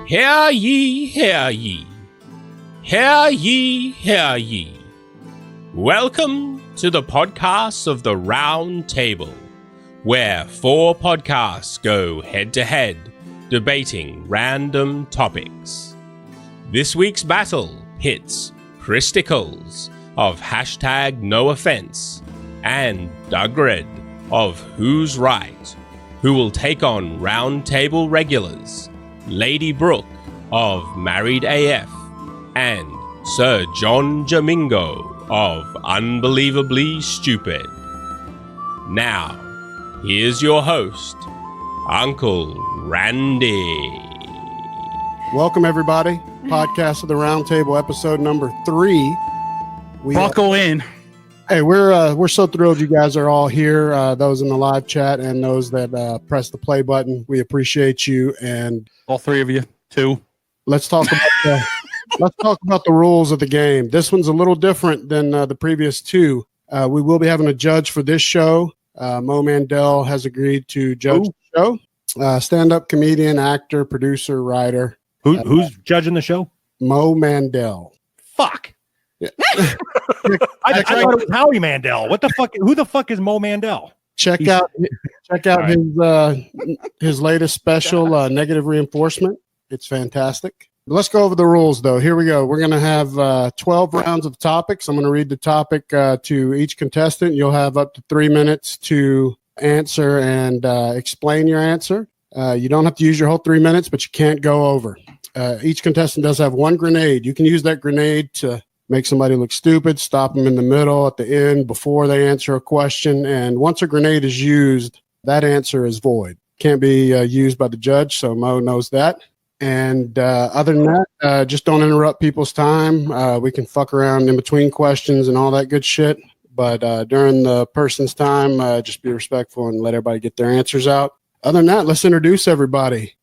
Hear ye, hear ye. Hear ye, hear ye. Welcome to the podcast of the Roundtable, where 4 podcasts go head-to-head, debating random topics. This week's battle pits Christicles of #NoOffense and Dougred of Who's Right, who will take on Roundtable regulars Lady Brooke of Married AF and Sir John Jamingo of Unbelievably Stupid. Now, here's your host, Uncle Randy. Welcome, everybody. Podcast of the Roundtable, episode number 3. Buckle in. Hey, we're so thrilled you guys are all here. Those in the live chat and those that press the play button, we appreciate you. And all 3 of you, 2. Let's talk about the rules of the game. This one's a little different than the previous 2. We will be having a judge for this show. Mandel has agreed to judge the show. Stand-up comedian, actor, producer, writer. Who's judging the show? Mandel. Fuck. Yeah. I thought it was Howie Mandel. What the fuck? Who the fuck is Mandel? Check out his latest special, Negative Reinforcement. It's fantastic. Let's go over the rules, though. Here we go. We're going to have 12 rounds of topics. I'm going to read the topic to each contestant. You'll have up to 3 minutes to answer and explain your answer. You don't have to use your whole 3 minutes, but you can't go over. Each contestant does have 1 grenade. You can use that grenade to make somebody look stupid, stop them in the middle, at the end, before they answer a question. And once a grenade is used, that answer is void. Can't be used by the judge, so Mo knows that. And other than that, just don't interrupt people's time. We can fuck around in between questions and all that good shit. But during the person's time, just be respectful and let everybody get their answers out. Other than that, let's introduce everybody.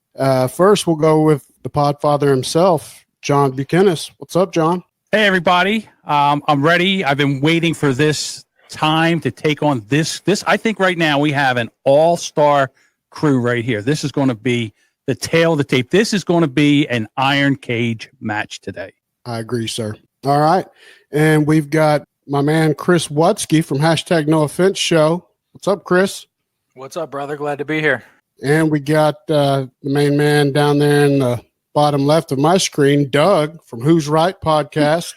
First, we'll go with the podfather himself, John Buchanan. What's up, John? Hey, everybody. I'm ready. I've been waiting for this time to take on this. I think right now we have an all-star crew right here. This is going to be the tail of the tape. This is going to be an iron cage match today. I agree, sir. All right. And we've got my man, Chris Wutsky from #NoOffense show. What's up, Chris? What's up, brother? Glad to be here. And we got the main man down there in the bottom left of my screen, Doug from Who's Right podcast.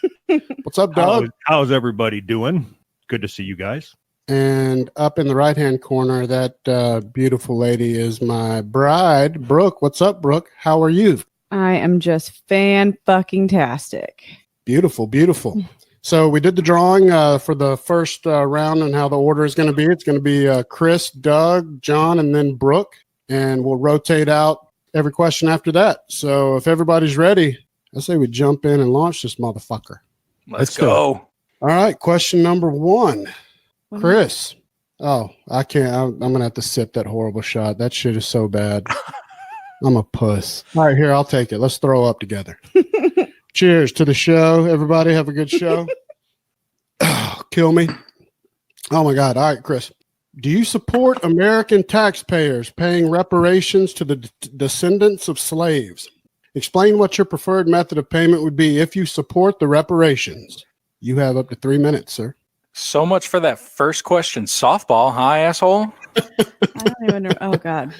What's up, Doug? How's everybody doing? Good to see you guys. And up in the right-hand corner, that beautiful lady is my bride, Brooke. What's up, Brooke? How are you? I am just fan-fucking-tastic. Beautiful, beautiful. So we did the drawing for the first round and how the order is going to be. It's going to be Chris, Doug, John, and then Brooke. And we'll rotate out every question after that. So if everybody's ready, I say we jump in and launch this motherfucker. Let's go. All right, question number 1. Chris. Oh, I can't. I'm going to have to sip that horrible shot. That shit is so bad. I'm a puss. All right, here, I'll take it. Let's throw up together. Cheers to the show. Everybody have a good show. Kill me. Oh, my God. All right, Chris. Do you support American taxpayers paying reparations to the descendants of slaves? Explain what your preferred method of payment would be if you support the reparations. You have up to 3 minutes, sir. So much for that first question. Softball, huh, asshole? I don't even know. Oh, God.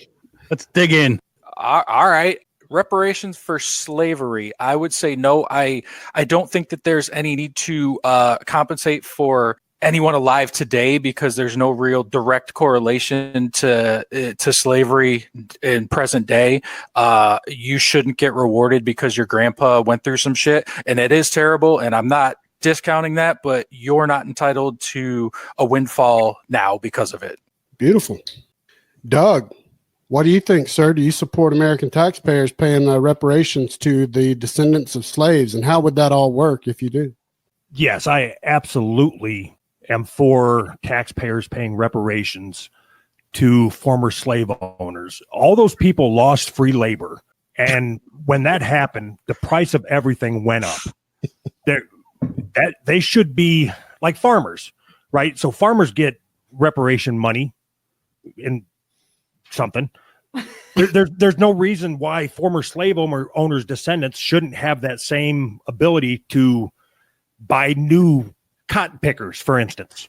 Let's dig in. All right. Reparations for slavery. I would say no. I don't think that there's any need to compensate for anyone alive today because there's no real direct correlation to slavery in present day. You shouldn't get rewarded because your grandpa went through some shit, and it is terrible, and I'm not discounting that, but you're not entitled to a windfall now because of it. Beautiful. Doug, what do you think, sir? Do you support American taxpayers paying reparations to the descendants of slaves, and how would that all work if you do? Yes, I absolutely am for taxpayers paying reparations to former slave owners. All those people lost free labor. And when that happened, the price of everything went up. They should be like farmers, right? So farmers get reparation money in something. There's no reason why former slave owners' descendants shouldn't have that same ability to buy new cotton pickers, for instance.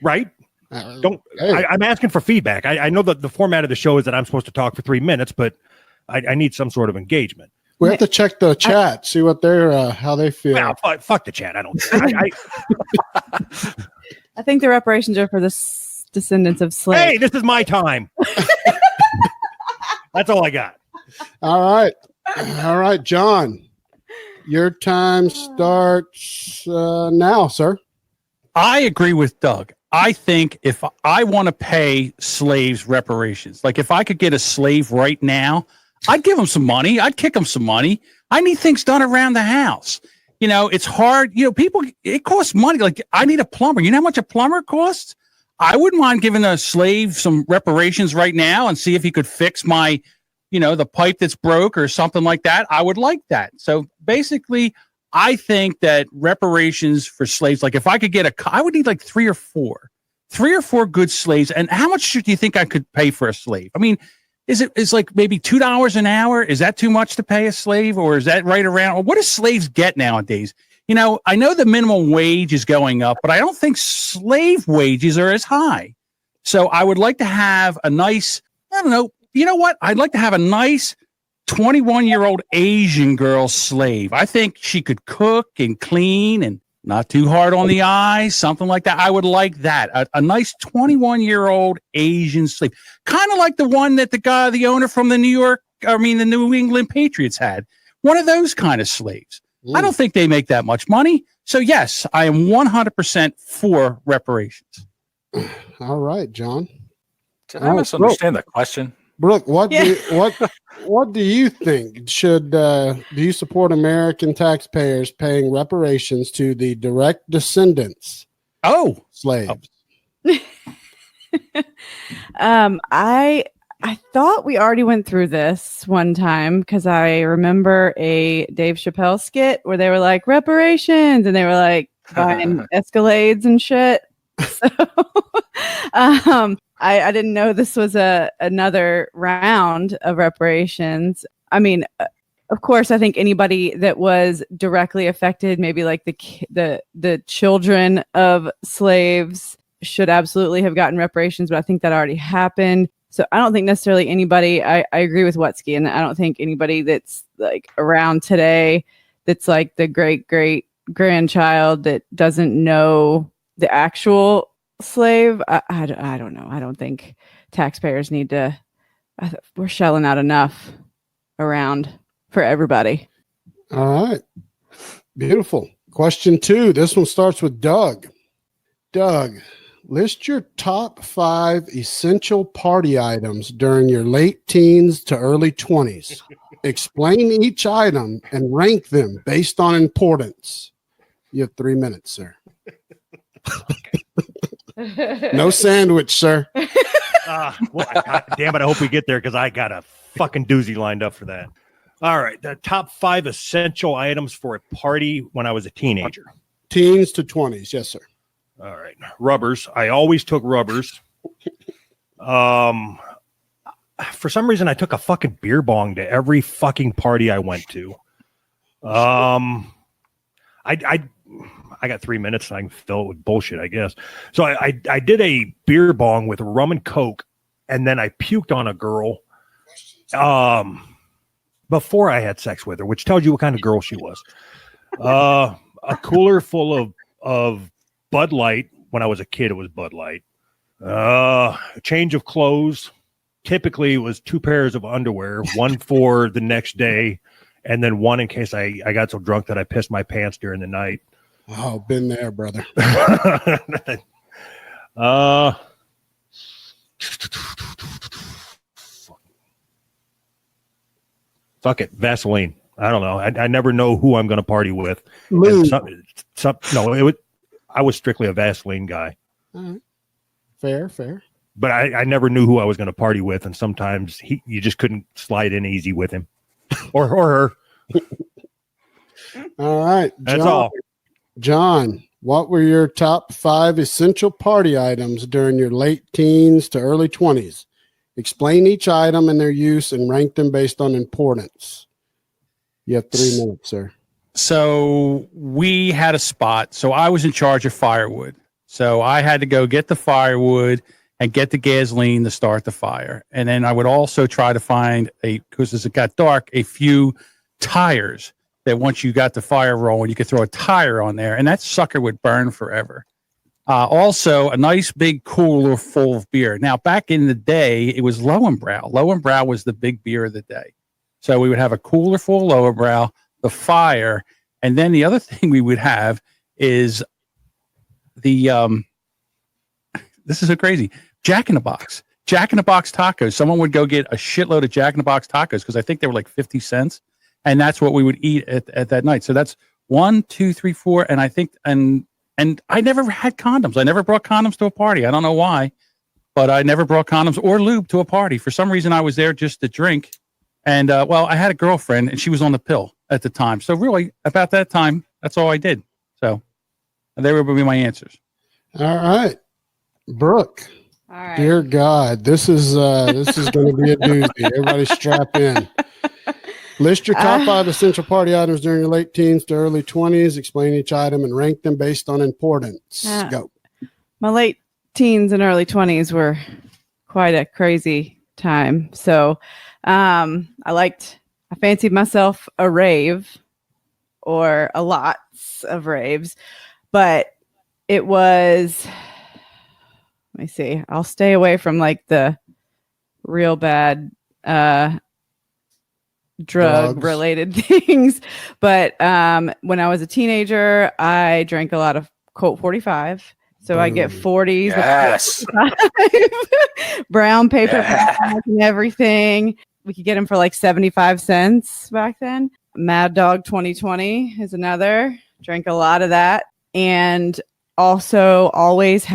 Right? I'm asking for feedback. I know that the format of the show is that I'm supposed to talk for 3 minutes, but I need some sort of engagement. We have to check the chat, see what they're how they feel. Well, fuck the chat. I don't. I think the reparations are for the descendants of slaves. Hey, this is my time. That's all I got. All right, John. Your time starts now, sir. I agree with Doug. I think if I want to pay slaves reparations, like if I could get a slave right now, I'd give them some money. I'd kick them some money. I need things done around the house. It's hard. People, it costs money. Like I need a plumber. You know how much a plumber costs? I wouldn't mind giving a slave some reparations right now and see if he could fix my, the pipe that's broke or something like that. I would like that. So basically, I think that reparations for slaves, like if I could get I would need like three or four good slaves. And how much do you think I could pay for a slave? I mean, is like maybe $2 an hour? Is that too much to pay a slave, or is that right around? What do slaves get nowadays? I know the minimum wage is going up, but I don't think slave wages are as high. So I would like to have a nice, I don't know, you know what? I'd like to have a nice 21-year-old Asian girl slave. I think she could cook and clean and not too hard on the eyes, something like that. I would like that. A nice 21-year-old Asian slave. Kind of like the one that the owner from the New England Patriots had. One of those kind of slaves. I don't think they make that much money. So yes, I am 100% for reparations. All right, John. Did I misunderstand the question? Brooke, what do you think? Do you support American taxpayers paying reparations to the direct descendants of slaves? I thought we already went through this one time because I remember a Dave Chappelle skit where they were like reparations and they were like buying Escalades and shit. So I didn't know this was another round of reparations. I mean, of course, I think anybody that was directly affected, maybe like the children of slaves, should absolutely have gotten reparations, but I think that already happened. So I don't think necessarily anybody, I agree with Watsky, and I don't think anybody that's like around today that's like the great grandchild that doesn't know the actual slave. I don't know. I don't think taxpayers need to, we're shelling out enough around for everybody. All right. Beautiful. Question 2. This one starts with Doug. Doug, list your top 5 essential party items during your late teens to early 20s. Explain each item and rank them based on importance. You have 3 minutes, sir. No sandwich, sir. God damn it. I hope we get there because I got a fucking doozy lined up for that. All right. The top 5 essential items for a party when I was a teenager. Teens to 20s. Yes, sir. All right. Rubbers. I always took rubbers. For some reason, I took a fucking beer bong to every fucking party I went to. I got 3 minutes. I can fill it with bullshit, I guess. So I did a beer bong with rum and Coke, and then I puked on a girl before I had sex with her, which tells you what kind of girl she was. A cooler full of Bud Light. When I was a kid, it was Bud Light. A change of clothes. Typically, it was 2 pairs of underwear, one for the next day, and then one in case I got so drunk that I pissed my pants during the night. Oh, been there, brother. Fuck it, Vaseline. I don't know. I never know who I'm going to party with. I was strictly a Vaseline guy. All right. Fair. But I never knew who I was going to party with, and sometimes you just couldn't slide in easy with him or her. All right, John, that's all. John, what were your top 5 essential party items during your late teens to early 20s? Explain each item and their use and rank them based on importance. You have 3 minutes, sir. So we had a spot. So I was in charge of firewood. So I had to go get the firewood and get the gasoline to start the fire. And then I would also try to find because as it got dark, a few tires that once you got the fire rolling, you could throw a tire on there and that sucker would burn forever. Also, a nice big cooler full of beer. Now, back in the day, it was Lowenbrau. Lowenbrau was the big beer of the day. So we would have a cooler full of Lowenbrau, the fire, and then the other thing we would have is the this is so crazy, Jack in the Box. Jack in the Box tacos. Someone would go get a shitload of Jack in the Box tacos because I think they were like 50 cents, and that's what we would eat at that night. So that's 1, 2, 3, 4, and I think and I never had condoms. I never brought condoms to a party. I don't know why, but I never brought condoms or lube to a party. For some reason, I was there just to drink. And, well, I had a girlfriend, and she was on the pill at the time. So really, about that time, that's all I did. So they would be my answers. All right. Brooke. All right. Dear God, this is going to be a doozy. Everybody strap in. List your top 5 essential party items during your late teens to early 20s. Explain each item and rank them based on importance. Go. My late teens and early 20s were quite a crazy time. So I fancied myself a rave or a lots of raves, but it was, let me see, I'll stay away from like the real bad drug related things. But when I was a teenager, I drank a lot of Colt 45. So I get 40s, Yes. brown paper bags and everything. We could get them for like 75 cents back then. Mad Dog 2020 is another. Drank a lot of that. And also always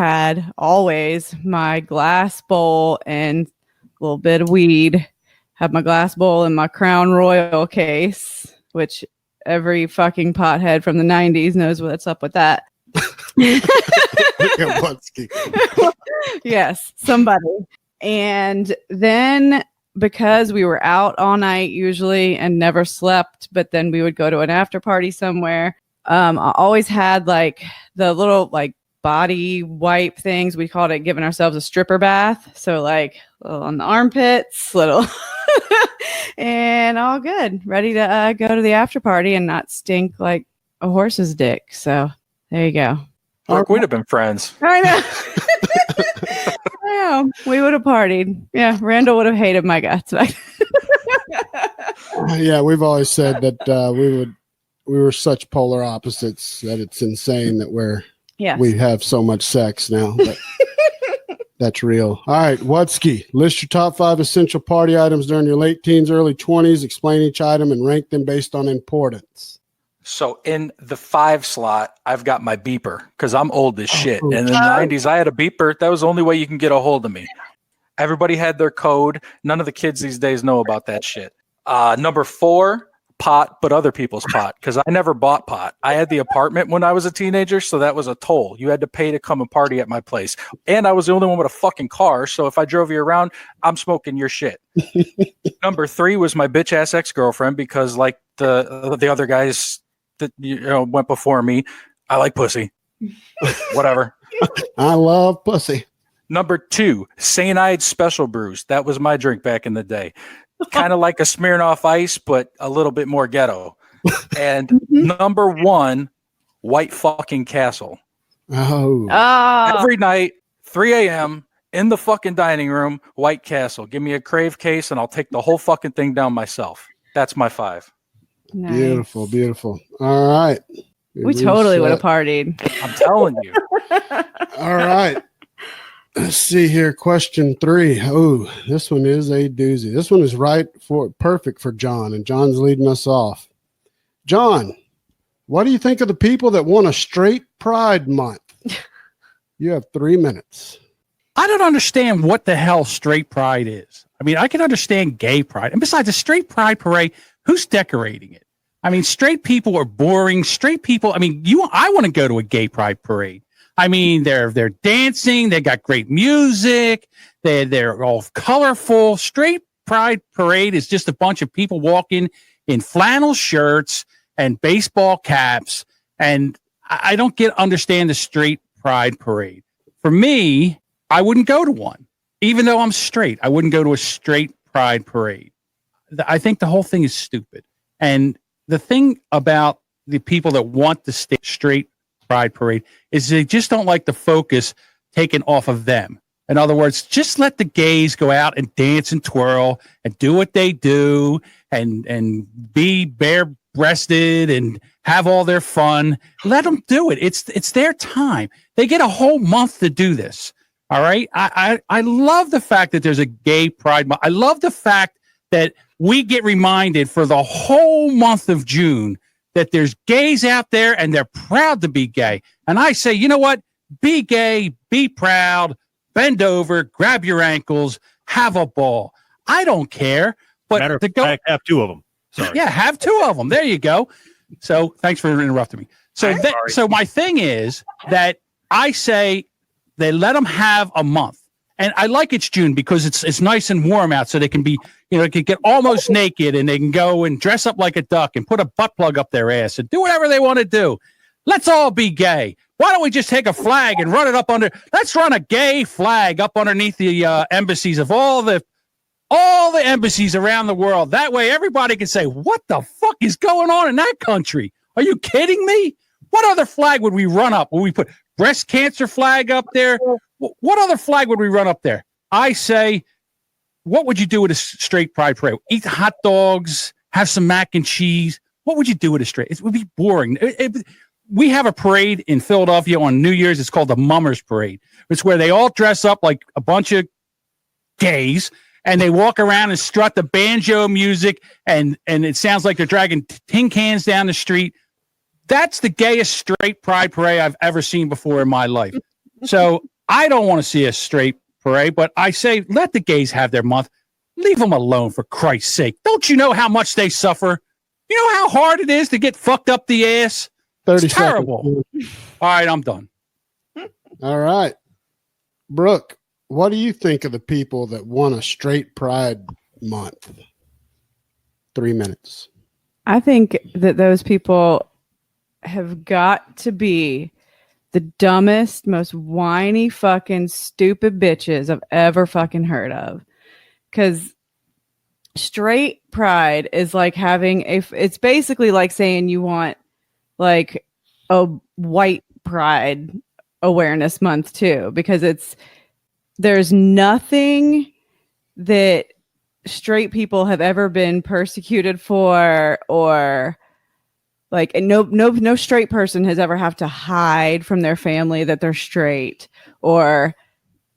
my glass bowl and a little bit of weed. Have my glass bowl and my Crown Royal case, which every fucking pothead from the 90s knows what's up with that. Yes, somebody. And then because we were out all night usually and never slept, but then we would go to an after party somewhere. I always had like the little like body wipe things. We called it giving ourselves a stripper bath. So like on the armpits, little and all good, ready to go to the after party and not stink like a horse's dick. So there you go. Brooke, we'd have been friends. I know. Yeah, we would have partied. Yeah, Randall would have hated my guts. Yeah, we've always said that we were such polar opposites that it's insane that we have so much sex now. But that's real. All right, Wutsky, list your top 5 essential party items during your late teens, early 20s. Explain each item and rank them based on importance. So in the 5 slot, I've got my beeper because I'm old as shit. And in the 90s, I had a beeper. That was the only way you can get a hold of me. Everybody had their code. None of the kids these days know about that shit. Number 4, pot, but other people's pot, because I never bought pot. I had the apartment when I was a teenager, so that was a toll. You had to pay to come and party at my place. And I was the only one with a fucking car, so if I drove you around, I'm smoking your shit. Number 3 was my bitch-ass ex-girlfriend, because like the other guys that went before me, I like pussy. Whatever. I love pussy. Number 2, Saint-Ide Special Brews. That was my drink back in the day. Kind of like a Smirnoff Ice, but a little bit more ghetto. And number 1, White fucking Castle. Oh. Every night, 3 a.m. in the fucking dining room, White Castle. Give me a Crave case and I'll take the whole fucking thing down myself. That's my 5. Nice. Beautiful, beautiful. All right. We totally would have partied. I'm telling you. All right. Let's see here. Question 3. Oh, this one is a doozy. This one is perfect for John, and John's leading us off. John, what do you think of the people that want a straight Pride Month? You have 3 minutes. I don't understand what the hell straight pride is. I mean, I can understand gay pride. And besides, a straight pride parade, who's decorating it? I mean, straight people are boring. Straight people, I mean, I want to go to a gay pride parade. I mean, they're dancing. They got great music. They're all colorful. Straight Pride Parade is just a bunch of people walking in flannel shirts and baseball caps. And I don't understand the Straight Pride Parade. For me, I wouldn't go to one. Even though I'm straight, I wouldn't go to a Straight Pride Parade. I think the whole thing is stupid. And the thing about the people that want the Straight Pride Parade is they just don't like the focus taken off of them. In other words, just let the gays go out and dance and twirl and do what they do and be bare-breasted and have all their fun. Let them do it. It's their time. They get a whole month to do this. All right. I love the fact that there's a gay pride month. I love the fact that we get reminded for the whole month of June that there's gays out there and they're proud to be gay. And I say, you know what? Be gay, be proud, bend over, grab your ankles, have a ball. I don't care. But Matter of fact, have two of them. Sorry. Yeah, have two of them. There you go. So thanks for interrupting me. So my thing is that I say they let them have a month. And I like it's June because it's nice and warm out, so they can be, they can get almost naked and they can go and dress up like a duck and put a butt plug up their ass and do whatever they want to do. Let's all be gay. Why don't we just take a flag and run it up under? Let's run a gay flag up underneath the embassies of all the embassies around the world. That way, everybody can say, "What the fuck is going on in that country? Are you kidding me? What other flag would we run up? Would we put breast cancer flag up there? What other flag would we run up there?" I say, what would you do with a straight pride parade? Eat hot dogs, have some mac and cheese. What would you do with a straight? It would be boring. We have a parade in Philadelphia on New Year's. It's called the Mummers Parade. It's where they all dress up like a bunch of gays and they walk around and strut the banjo music and it sounds like they're dragging tin cans down the street. That's the gayest straight pride parade I've ever seen before in my life. So I don't want to see a straight parade, but I say let the gays have their month. Leave them alone, for Christ's sake. Don't you know how much they suffer? You know how hard it is to get fucked up the ass? 30 it's terrible. seconds. All right, I'm done. All right. Brooke, what do you think of the people that want a straight pride month? 3 minutes. I think that those people have got to be the dumbest, most whiny, fucking stupid bitches I've ever fucking heard of. Because straight pride is like having it's basically like saying you want like a white pride awareness month too, because there's nothing that straight people have ever been persecuted for, or like no straight person has ever have to hide from their family that they're straight, or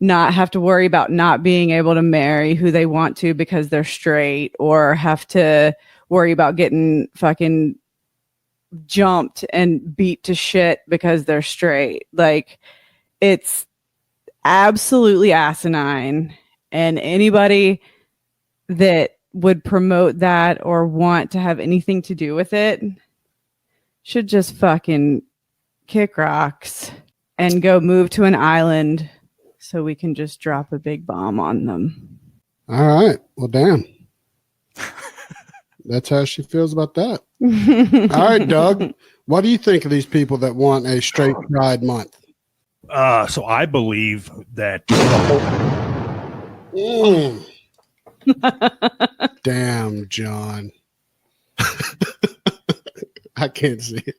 not have to worry about not being able to marry who they want to because they're straight, or have to worry about getting fucking jumped and beat to shit because they're straight. Like, it's absolutely asinine, and anybody that would promote that or want to have anything to do with it should just fucking kick rocks and go move to an island so we can just drop a big bomb on them. All right. Well, damn. That's how she feels about that. All right, Doug. What do you think of these people that want a straight pride month? So I believe that Damn, John. I can't see it.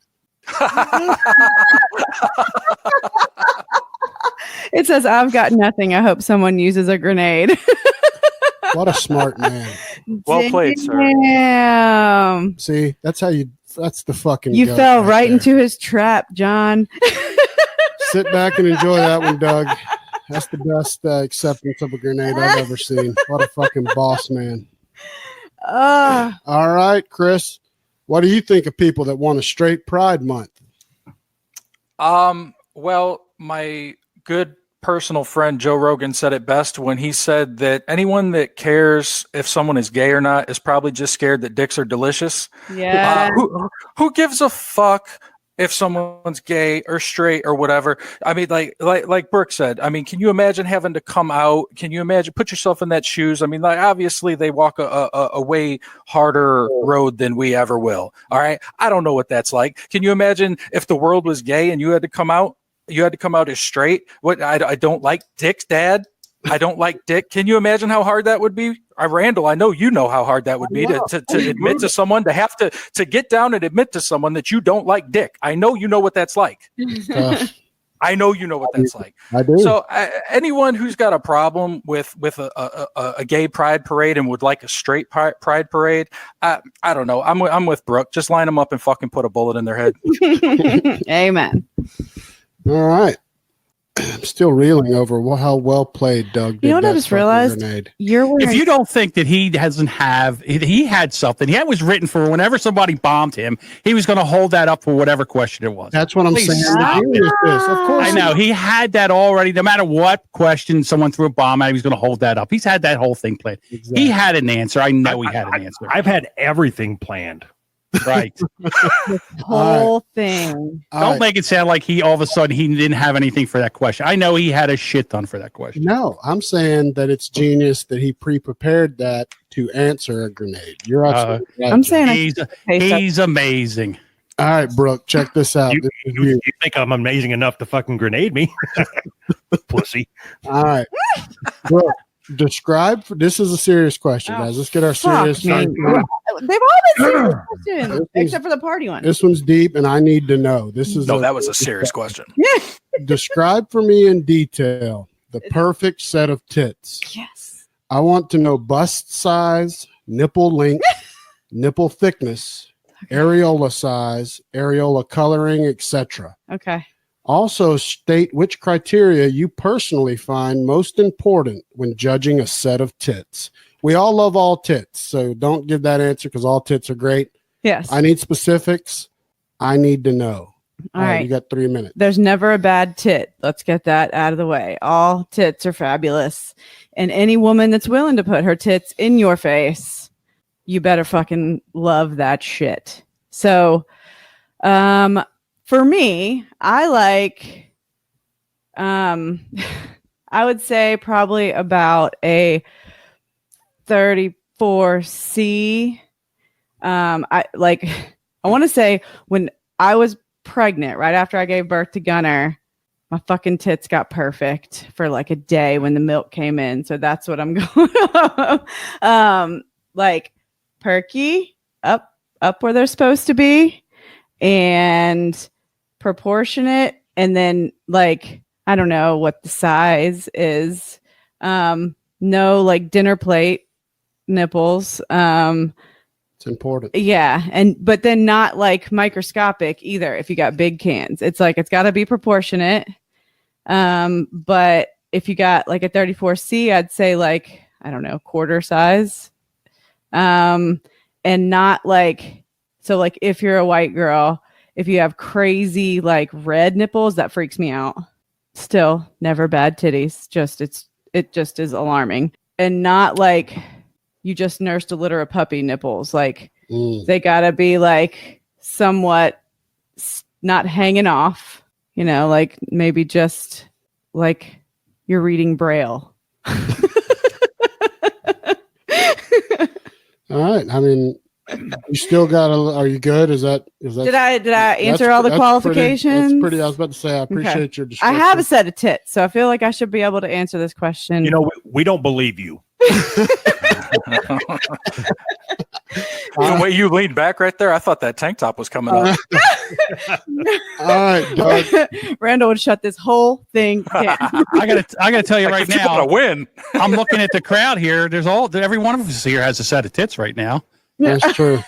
It says, "I've got nothing. I hope someone uses a grenade." What a smart man. Well played, sir. Damn. See, that's the fucking You goat fell right there. into his trap, John. Sit back and enjoy that one, Doug. That's the best acceptance of a grenade I've ever seen. What a fucking boss man. All right, Chris. What do you think of people that want a straight pride month? Well, my good personal friend Joe Rogan said it best when he said that anyone that cares if someone is gay or not is probably just scared that dicks are delicious. Yeah. Who gives a fuck if someone's gay or straight or whatever. I mean, like Brooke said, I mean, can you imagine having to come out? Can you imagine, put yourself in that shoes? I mean, like, obviously they walk a way harder road than we ever will. All right. I don't know what that's like. Can you imagine if the world was gay and you had to come out as straight? What? I don't like dicks, Dad. I don't like dick. Can you imagine how hard that would be? Randall, I know you know how hard that would be to admit to someone, to have to get down and admit to someone that you don't like dick. I know you know what that's like. I know you know what that's like. I do. So anyone who's got a problem with a gay pride parade and would like a straight pride parade, I don't know. I'm with Brooke. Just line them up and fucking put a bullet in their head. Amen. All right. I'm still reeling over how well played Doug did. You know what I that just fucking realized? grenade. You're wearing If you don't think that he had something, that was written for whenever somebody bombed him, he was going to hold that up for whatever question it was. That's what I'm Please saying. stop The genius is, of course. I know he had that already. No matter what question someone threw a bomb at, he was going to hold that up. He's had that whole thing planned. Exactly. He had an answer. I know he had an answer. I've had everything planned. Right. whole thing. All Don't right. make it sound like he all of a sudden he didn't have anything for that question. I know he had a shit ton for that question. No, I'm saying that it's genius that he pre-prepared that to answer a grenade. You're absolutely right. I'm saying He's amazing. All right, Brooke, check this out. You, This is you, you. you think I'm amazing enough to fucking grenade me? Pussy. All right, Brooke, describe. This is a serious question, guys. Let's get our serious. man. They've all been serious questions, except for the party one. This one's deep, and I need to know. This is No, that was a serious question. Describe for me in detail the perfect set of tits. Yes. I want to know bust size, nipple length, nipple thickness, areola size, areola coloring, etc. Okay. Also, state which criteria you personally find most important when judging a set of tits. We all love all tits, so don't give that answer because all tits are great. Yes. I need specifics. I need to know. All right. You got 3 minutes. There's never a bad tit. Let's get that out of the way. All tits are fabulous. And any woman that's willing to put her tits in your face, you better fucking love that shit. So, for me, I like, I would say probably about a 34C. I want to say when I was pregnant, right after I gave birth to Gunner, my fucking tits got perfect for like a day when the milk came in. So that's what I'm going. Like perky, up where they're supposed to be, and proportionate, and then like I don't know what the size is. No like dinner plate nipples. It's important. Yeah, but then not like microscopic either. If you got big cans, it's like it's got to be proportionate. But if you got like a 34C, I'd say like I don't know, quarter size. And not like so like if you're a white girl, if you have crazy like red nipples, that freaks me out. Still, never bad titties. It just is alarming. And not like you just nursed a litter of puppy nipples. Like they gotta be like somewhat not hanging off, you know, like maybe just like you're reading Braille. All right. I mean, you still got are you good? Is that Did I answer all the qualifications? That's pretty. I was about to say I appreciate your I description. have a set of tits, so I feel like I should be able to answer this question. You know, we don't believe you. The way you leaned back right there, I thought that tank top was coming up. All right, Doug. Randall would shut this whole thing down. I gotta tell you Like, right if you now. want to win. I'm looking at the crowd here. Every one of us here has a set of tits right now. That's true.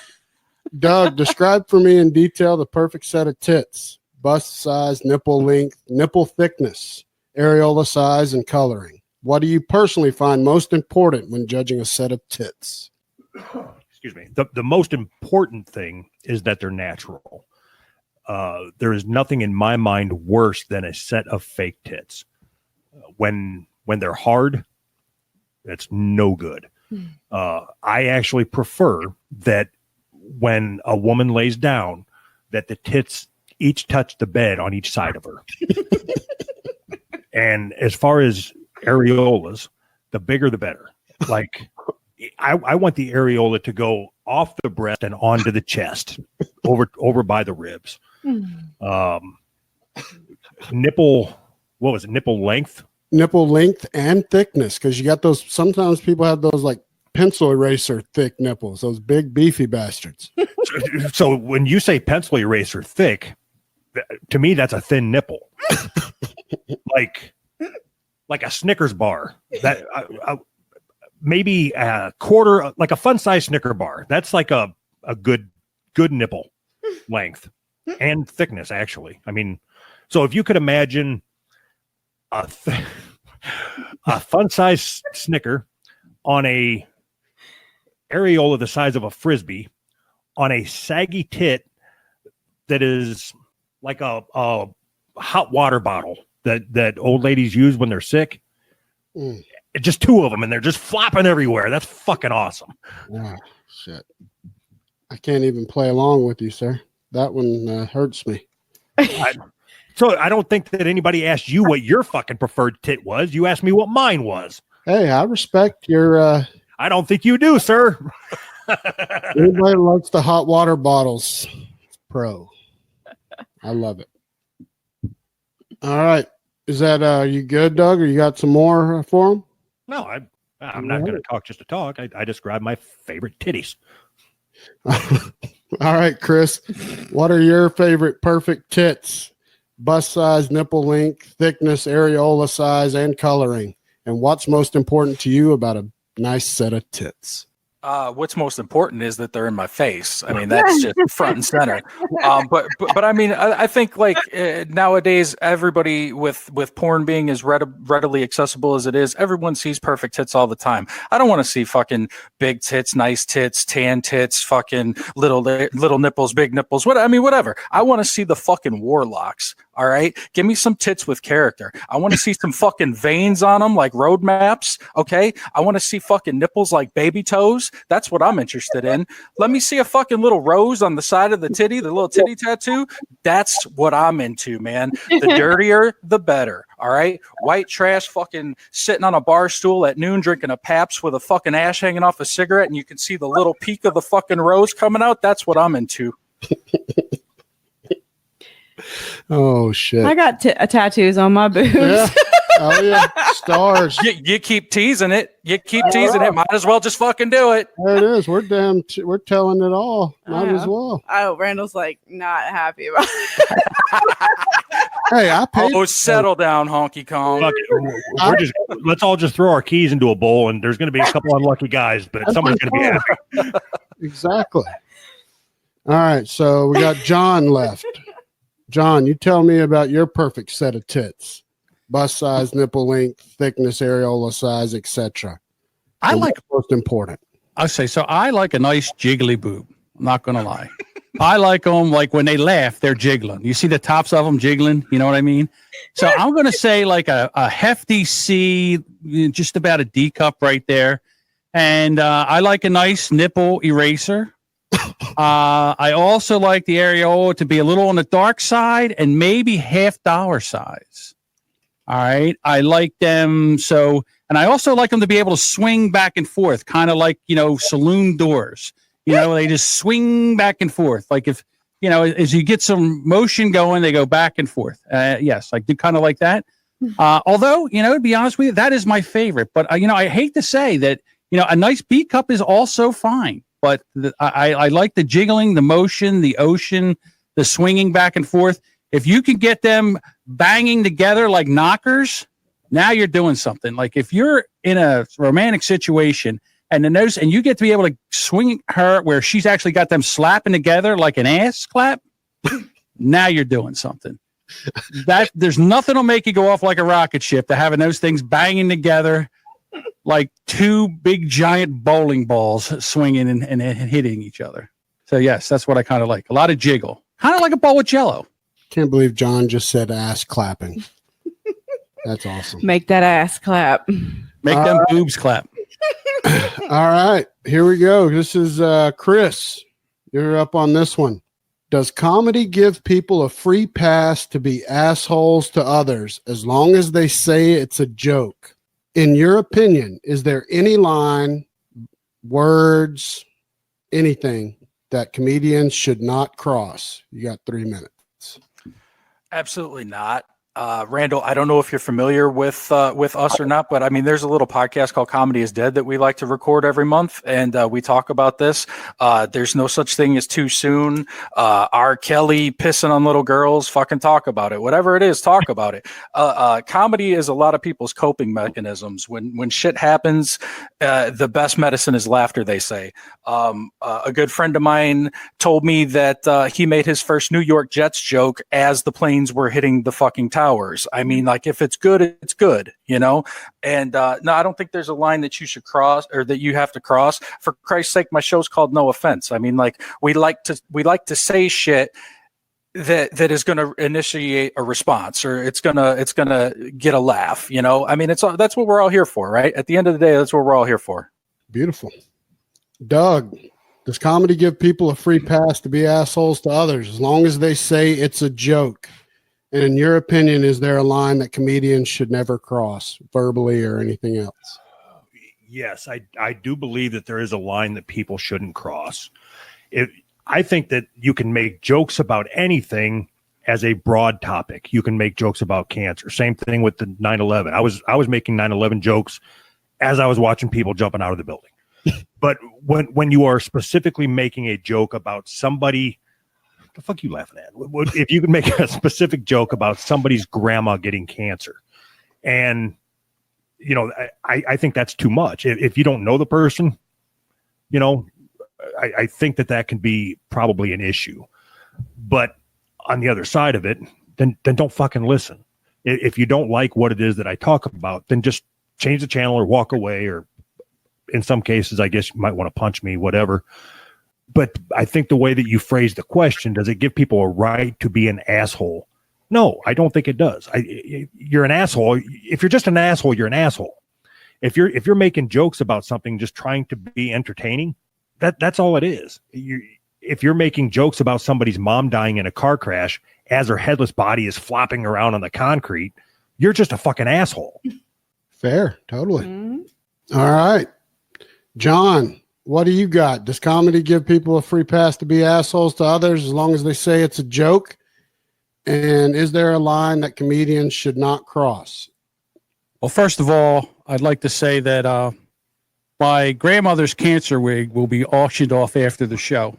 Doug, describe for me in detail the perfect set of tits: bust size, nipple length, nipple thickness, areola size, and coloring. What do you personally find most important when judging a set of tits? Excuse me. The most important thing is that they're natural. There is nothing in my mind worse than a set of fake tits. When they're hard, that's no good. I actually prefer that when a woman lays down, that the tits each touch the bed on each side of her. And as far as areolas, the bigger the better. Like, I want the areola to go off the breast and onto the chest, over by the ribs. Nipple, what was it? Nipple length? Nipple length and thickness, because you got those. Sometimes people have those like pencil eraser thick nipples, those big beefy bastards. So when you say pencil eraser thick, to me that's a thin nipple, like a Snickers bar. That maybe a quarter, like a fun size Snicker bar. That's like a good nipple length and thickness. Actually, I mean, so if you could imagine a fun size Snicker on a areola the size of a Frisbee on a saggy tit that is like a hot water bottle that old ladies use when they're sick. Just two of them, and they're just flopping everywhere. That's fucking awesome. Oh, shit. I can't even play along with you, sir. That one hurts me. So I don't think that anybody asked you what your fucking preferred tit was. You asked me what mine was. Hey, I respect your... I don't think you do, sir. Anybody likes the hot water bottles, pro. I love it. All right. Is that you good, Doug, or you got some more for him? No, I'm not going to talk just to talk. I describe my favorite titties. All right, Chris. What are your favorite perfect tits? Bust size, nipple length, thickness, areola size, and coloring. And what's most important to you about a nice set of tits? What's most important is that they're in my face. I mean, that's just front and center. But I mean, I think like nowadays, everybody with porn being as readily accessible as it is, everyone sees perfect tits all the time. I don't want to see fucking big tits, nice tits, tan tits, fucking little nipples, big nipples. Whatever. I want to see the fucking warlocks. All right, give me some tits with character. I want to see some fucking veins on them like road maps. Okay, I want to see fucking nipples like baby toes. That's what I'm interested in. Let me see a fucking little rose on the side of the titty, the little titty tattoo. That's what I'm into, man. The dirtier, the better. All right, white trash fucking sitting on a bar stool at noon drinking a Pabst with a fucking ash hanging off a cigarette, and you can see the little peak of the fucking rose coming out. That's what I'm into. Oh shit! I got tattoos on my boobs. Yeah. Oh yeah, stars. You keep teasing it. Might as well just fucking do it. There it is. We're telling it all. Might as well. Oh, Randall's like not happy about it. Hey, I paid. Oh, settle down, honky Kong. Let's all just throw our keys into a bowl, and there's going to be a couple unlucky guys, but someone's going to be happy. Exactly. All right, so we got John left. John, you tell me about your perfect set of tits. Bust size, nipple length, thickness, areola size, etc. I like most important. I say so. I like a nice jiggly boob. I'm not gonna lie. I like them like when they laugh, they're jiggling. You see the tops of them jiggling. You know what I mean? So I'm gonna say like a hefty C, just about a D cup right there. And I like a nice nipple eraser. I also like the areola to be a little on the dark side and maybe $50 size. All right. I like them. So, and I also like them to be able to swing back and forth, kind of like, saloon doors, they just swing back and forth. Like if, as you get some motion going, they go back and forth. Yes. I do kind of like that. Although, to be honest with you, that is my favorite, but I hate to say that, a nice B cup is also fine. But I like the jiggling, the motion, the ocean, the swinging back and forth. If you can get them banging together like knockers, now you're doing something. Like if you're in a romantic situation and you get to be able to swing her where she's actually got them slapping together like an ass clap, now you're doing something. That there's nothing will make you go off like a rocket ship to having those things banging together like two big giant bowling balls swinging and hitting each other. So yes, that's what I kind of like. A lot of jiggle, kind of like a bowl of Jello. Can't believe John just said ass clapping. That's awesome. Make that ass clap. Make them boobs clap. All right, here we go. This is Chris. You're up on this one. Does comedy give people a free pass to be assholes to others as long as they say it's a joke? In your opinion, is there any line, words, anything that comedians should not cross? You got 3 minutes. Absolutely not. Randall, I don't know if you're familiar with us or not, but I mean, there's a little podcast called Comedy is Dead that we like to record every month, and we talk about this. There's no such thing as too soon. R. Kelly pissing on little girls, fucking talk about it. Whatever it is, talk about it. Comedy is a lot of people's coping mechanisms. When shit happens, the best medicine is laughter, they say. A good friend of mine told me that he made his first New York Jets joke as the planes were hitting the fucking towers. I mean, like, if it's good, it's good, you know? And no, I don't think there's a line that you should cross or that you have to cross. For Christ's sake, my show's called No Offense. I mean, like, we like to say shit that is going to initiate a response, or it's gonna get a laugh, you know? I mean, that's what we're all here for, right? At the end of the day, that's what we're all here for. Beautiful. Doug, does comedy give people a free pass to be assholes to others as long as they say it's a joke? And in your opinion, is there a line that comedians should never cross, verbally or anything else? Yes, I do believe that there is a line that people shouldn't cross. I think that you can make jokes about anything as a broad topic. You can make jokes about cancer. Same thing with the 9/11. I was making 9/11 jokes as I was watching people jumping out of the building. But when you are specifically making a joke about somebody, the fuck you laughing at? If you can make a specific joke about somebody's grandma getting cancer, and you know, I think that's too much. If you don't know the person, you know, I think that can be probably an issue. But on the other side of it, then don't fucking listen. If you don't like what it is that I talk about, then just change the channel or walk away, or in some cases, I guess you might want to punch me, whatever. But I think the way that you phrase the question, does it give people a right to be an asshole? No, I don't think it does. You're an asshole. If you're just an asshole, you're an asshole. If you're making jokes about something, just trying to be entertaining, that's all it is. If you're making jokes about somebody's mom dying in a car crash as her headless body is flopping around on the concrete, you're just a fucking asshole. Fair, totally. Mm-hmm. All right, John, what do you got? Does comedy give people a free pass to be assholes to others as long as they say it's a joke? And is there a line that comedians should not cross? Well, first of all, I'd like to say that my grandmother's cancer wig will be auctioned off after the show.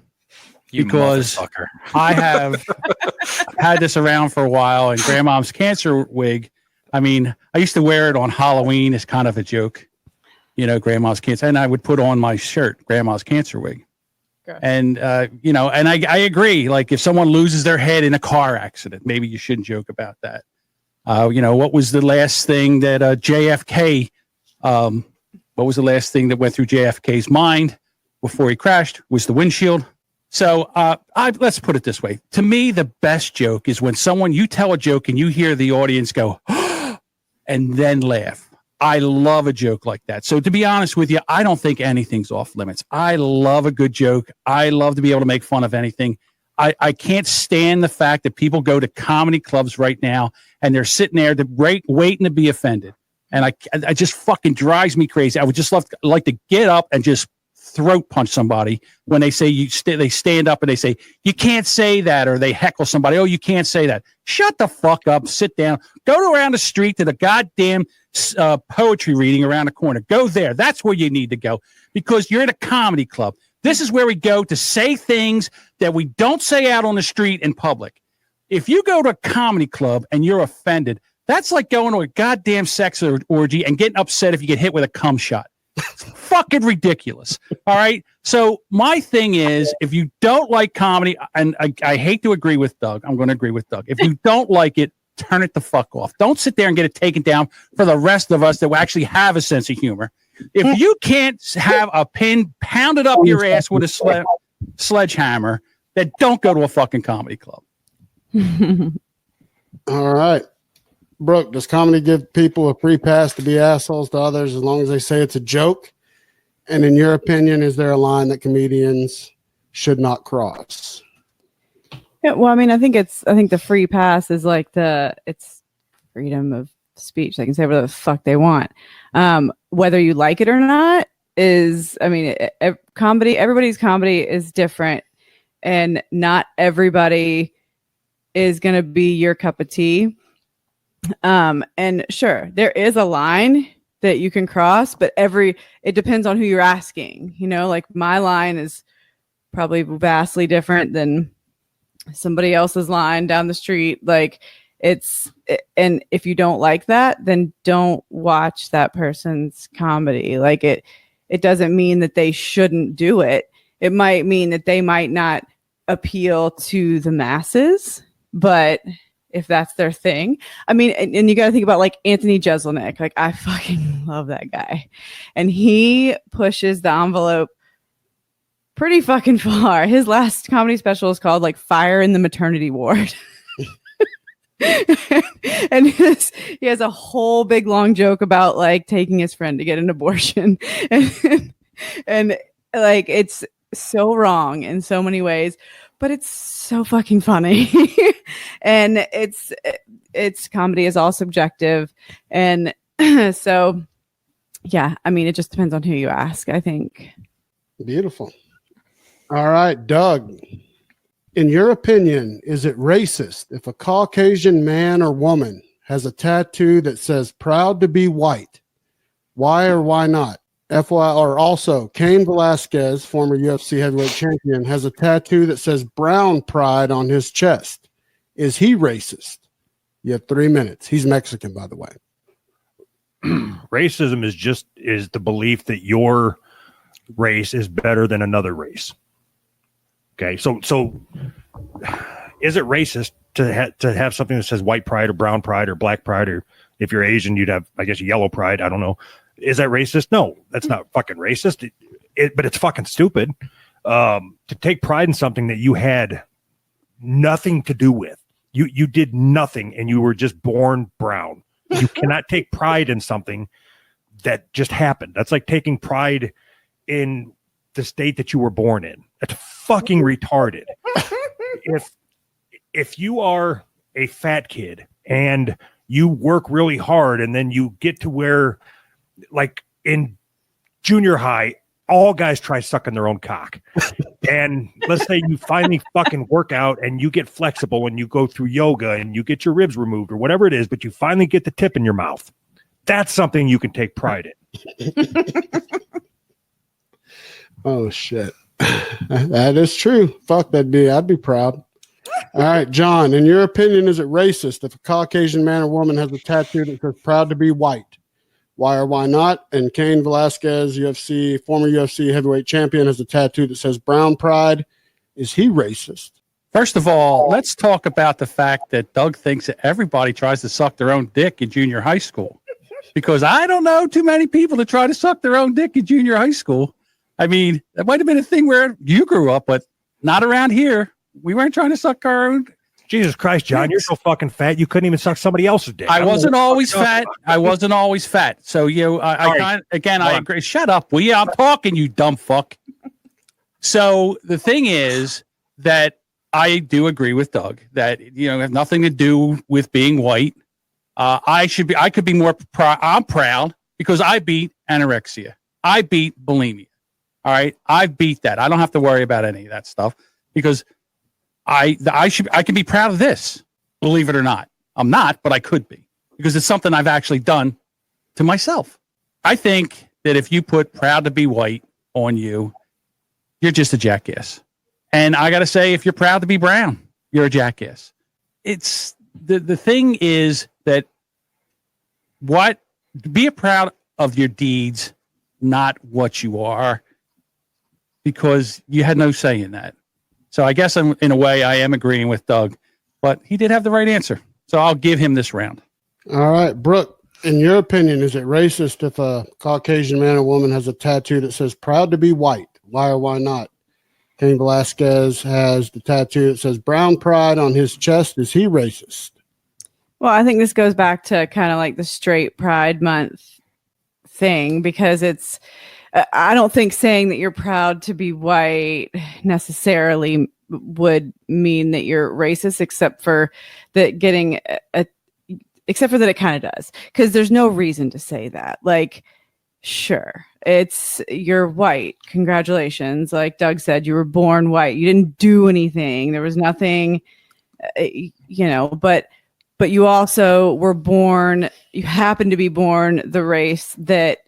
Because I have had this around for a while, and grandmom's cancer wig, I mean, I used to wear it on Halloween as kind of a joke. You know, grandma's cancer, and I would put on my shirt, grandma's cancer wig. Okay. And, you know, and I agree. Like, if someone loses their head in a car accident, maybe you shouldn't joke about that. You know, what was the last thing that JFK, what was the last thing that went through JFK's mind before he crashed? Was the windshield. So let's put it this way. To me, the best joke is when you tell a joke and you hear the audience go, and then laugh. I love a joke like that. So to be honest with you, I don't think anything's off limits. I love a good joke. I love to be able to make fun of anything. I can't stand the fact that people go to comedy clubs right now and they're sitting there waiting to be offended. And I just fucking drives me crazy. I would just like to get up and just throat punch somebody when they say they stand up and they say, you can't say that, or they heckle somebody. Oh, you can't say that. Shut the fuck up. Sit down. Go around the street to the goddamn poetry reading around the corner. Go there. That's where you need to go, because you're in a comedy club. This is where we go to say things that we don't say out on the street in public. If you go to a comedy club and you're offended, that's like going to a goddamn sex orgy and getting upset if you get hit with a cum shot. It's fucking ridiculous. All right. So my thing is, if you don't like comedy, and I hate to agree with Doug, I'm going to agree with Doug. If you don't like it, turn it the fuck off. Don't sit there and get it taken down for the rest of us that actually have a sense of humor. If you can't have a pin pounded up your ass with a sledgehammer, then don't go to a fucking comedy club. All right. Brooke, does comedy give people a free pass to be assholes to others as long as they say it's a joke? And in your opinion, is there a line that comedians should not cross? Yeah, well, I mean, I think the free pass is like it's freedom of speech. They can say whatever the fuck they want. Whether you like it or not is, I mean, comedy, everybody's comedy is different, and not everybody is going to be your cup of tea. And sure, there is a line that you can cross, but it depends on who you're asking. You know, like my line is probably vastly different than somebody else's line down the street. Like and if you don't like that, then don't watch that person's comedy. Like it doesn't mean that they shouldn't do it. It might mean that they might not appeal to the masses, but if that's their thing. I mean, and you got to think about like Anthony Jeselnik. Like I fucking love that guy. And he pushes the envelope pretty fucking far. His last comedy special is called like Fire in the Maternity Ward. And he has a whole big long joke about like taking his friend to get an abortion. And like it's so wrong in so many ways, but it's so fucking funny. And it's comedy is all subjective. And so yeah, I mean, it just depends on who you ask, I think. Beautiful. All right, Doug, in your opinion, is it racist if a Caucasian man or woman has a tattoo that says proud to be white? Why or why not? FY, or also Cain Velasquez, former UFC heavyweight champion, has a tattoo that says brown pride on his chest. Is he racist? You have 3 minutes. He's Mexican, by the way. Racism is the belief that your race is better than another race. Okay, so is it racist to have something that says white pride or brown pride or black pride, or if you're Asian, you'd have, I guess, yellow pride. I don't know. Is that racist? No, that's not fucking racist. But it's fucking stupid to take pride in something that you had nothing to do with. You did nothing, and you were just born brown. You cannot take pride in something that just happened. That's like taking pride in the state that you were born in. That's fucking retarded. If you are a fat kid and you work really hard and then you get to where, like in junior high, all guys try sucking their own cock. And let's say you finally fucking work out and you get flexible and you go through yoga and you get your ribs removed or whatever it is, but you finally get the tip in your mouth. That's something you can take pride in. Oh, shit. That is true. Fuck that dude. I'd be proud. All right, John, in your opinion, is it racist if a Caucasian man or woman has a tattoo that says proud to be white? Why or why not? And Cain Velasquez, former UFC heavyweight champion, has a tattoo that says brown pride. Is he racist? First of all, let's talk about the fact that Doug thinks that everybody tries to suck their own dick in junior high school. Because I don't know too many people that try to suck their own dick in junior high school. I mean, that might have been a thing where you grew up, but not around here. We weren't trying to suck our own. Jesus Christ, John, you're so fucking fat. You couldn't even suck somebody else's dick. I wasn't always fat. I wasn't always fat. So I agree. Shut up. I'm talking, you dumb fuck. So the thing is that I do agree with Doug that, have nothing to do with being white. I could be more proud. I'm proud because I beat anorexia. I beat bulimia. All right. I beat that. I don't have to worry about any of that stuff because I can be proud of this, believe it or not. I'm not, but I could be because it's something I've actually done to myself. I think that if you put proud to be white on you, you're just a jackass. And I got to say, if you're proud to be brown, you're a jackass. It's the thing is that be proud of your deeds, not what you are, because you had no say in that. So I guess in a way I am agreeing with Doug, but he did have the right answer. So I'll give him this round. All right, Brooke, in your opinion, is it racist if a Caucasian man or woman has a tattoo that says proud to be white? Why or why not? Cain Velasquez has the tattoo that says brown pride on his chest. Is he racist? Well, I think this goes back to kind of like the straight Pride Month thing because I don't think saying that you're proud to be white necessarily would mean that you're racist, except for that except for that it kind of does, because there's no reason to say that. Like, sure, you're white. Congratulations. Like Doug said, you were born white. You didn't do anything. There was nothing, but you also were born, you happen to be born the race that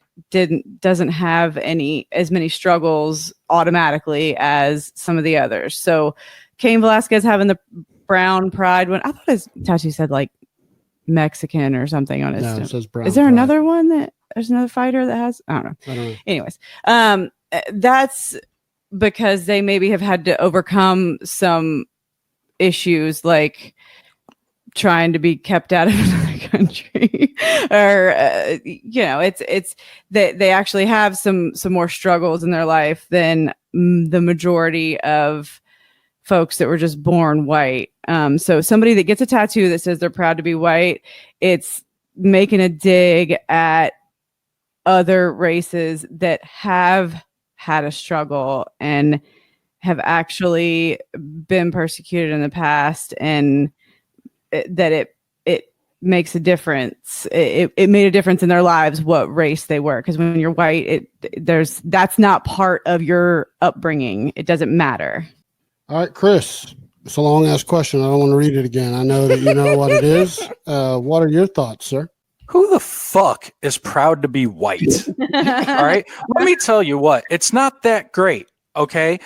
doesn't have as many struggles automatically as some of the others. So Cain Velasquez having the brown pride one, I thought his tattoo said like Mexican or something on his No, it says brown Is there pride. another one there's another fighter that has? I don't know. Anyways, that's because they maybe have had to overcome some issues like trying to be kept out of another country or it's that they actually have some more struggles in their life than the majority of folks that were just born white. So somebody that gets a tattoo that says they're proud to be white, it's making a dig at other races that have had a struggle and have actually been persecuted in the past, and that it makes a difference. It made a difference in their lives what race they were, because when you're white, that's not part of your upbringing. It doesn't matter. All right, Chris, it's a long ass question. I don't want to read it again. I know that you know what it is. What are your thoughts, sir? Who the fuck is proud to be white? All right. Let me tell you what, it's not that great. Okay.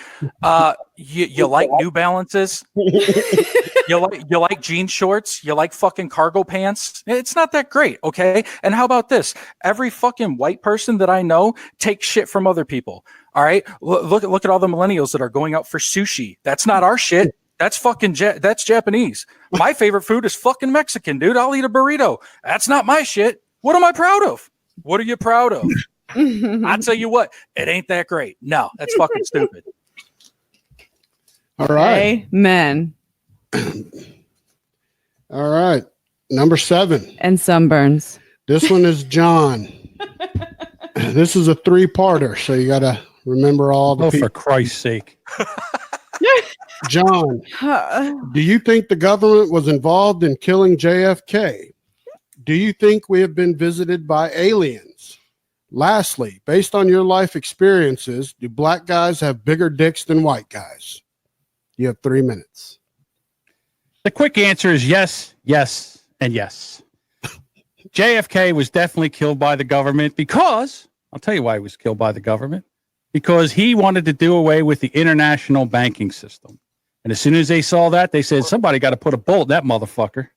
You like New Balances? You like jean shorts? You like fucking cargo pants? It's not that great. Okay. And how about this? Every fucking white person that I know takes shit from other people. All right. Look at all the millennials that are going out for sushi. That's not our shit. That's fucking that's Japanese. My favorite food is fucking Mexican, dude. I'll eat a burrito. That's not my shit. What am I proud of? What are you proud of? I'll tell you what, it ain't that great. No, that's fucking stupid. All right. Amen. All right. Number 7. And sunburns. This one is John. This is a 3-parter, so you got to remember all the people. For Christ's sake. John, do you think the government was involved in killing JFK? Do you think we have been visited by aliens? Lastly, based on your life experiences, do black guys have bigger dicks than white guys? You have 3 minutes. The quick answer is yes, yes, and yes. JFK was definitely killed by the government because, I'll tell you why he was killed by the government, because he wanted to do away with the international banking system. And as soon as they saw that, they said, somebody got to put a bullet in that motherfucker.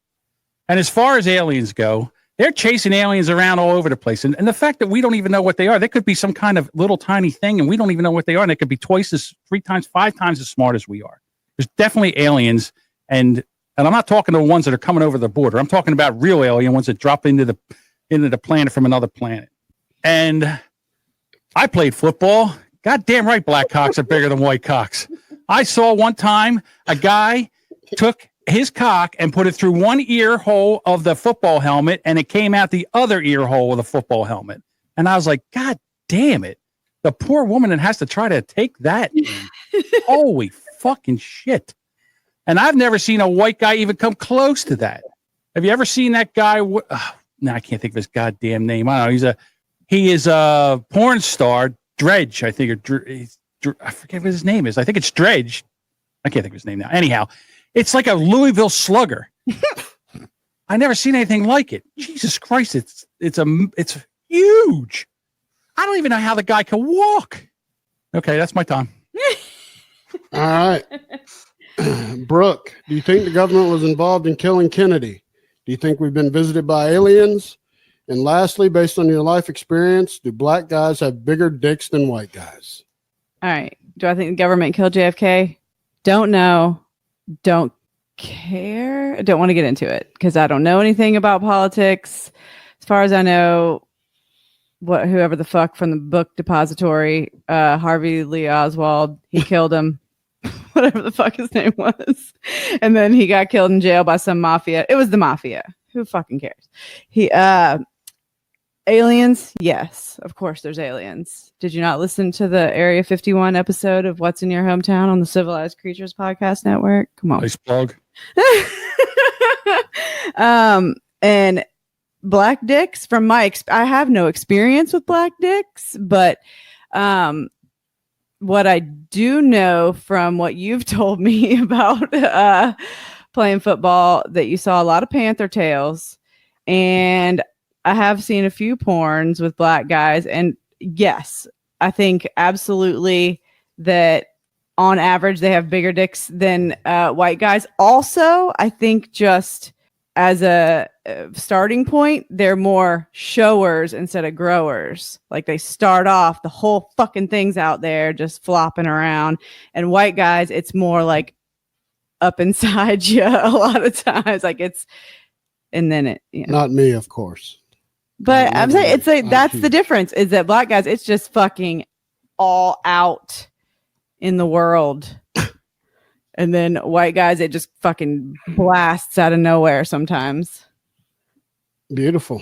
And as far as aliens go, they're chasing aliens around all over the place. And the fact that we don't even know what they are, they could be some kind of little tiny thing and we don't even know what they are. And they could be twice as 3 times, 5 times as smart as we are. There's definitely aliens. And I'm not talking to the ones that are coming over the border. I'm talking about real alien ones that drop into the planet from another planet. And I played football. Goddamn right, black cocks are bigger than white cocks. I saw one time a guy took his cock and put it through one ear hole of the football helmet, and it came out the other ear hole of the football helmet. And I was like, God damn it. The poor woman that has to try to take that in. Holy fucking shit. And I've never seen a white guy even come close to that. Have you ever seen that guy? No, I can't think of his goddamn name. I don't know. He is a porn star, Dredge, I think. I forget what his name is. I think it's Dredge. I can't think of his name now. Anyhow, it's like a Louisville Slugger. I never seen anything like it. Jesus Christ, it's huge. I don't even know how the guy can walk. Okay, that's my time. All right. Brooke, do you think the government was involved in killing Kennedy? Do you think we've been visited by aliens? And lastly, based on your life experience, do black guys have bigger dicks than white guys? All right. Do I think the government killed JFK? Don't know. Don't care. I don't want to get into it because I don't know anything about politics. As far as I know, whoever the fuck from the book depository, Harvey Lee Oswald, he killed him. Whatever the fuck his name was. And then he got killed in jail by some mafia. It was the mafia. Who fucking cares? Aliens? Yes, of course there's aliens. Did you not listen to the Area 51 episode of What's in Your Hometown on the Civilized Creatures Podcast Network? Come on. Nice plug. And black dicks from my I have no experience with black dicks, but what I do know from what you've told me about playing football, that you saw a lot of panther tails, and I have seen a few porns with black guys, and yes, I think absolutely that on average they have bigger dicks than white guys. Also, I think just as a starting point, they're more showers instead of growers. Like they start off, the whole fucking thing's out there just flopping around. And white guys, it's more like up inside you a lot of times. Like it's, and then it, you know. Not me, of course. But I'm saying it's like that's the difference, is that black guys, it's just fucking all out in the world. And then white guys, it just fucking blasts out of nowhere sometimes. Beautiful.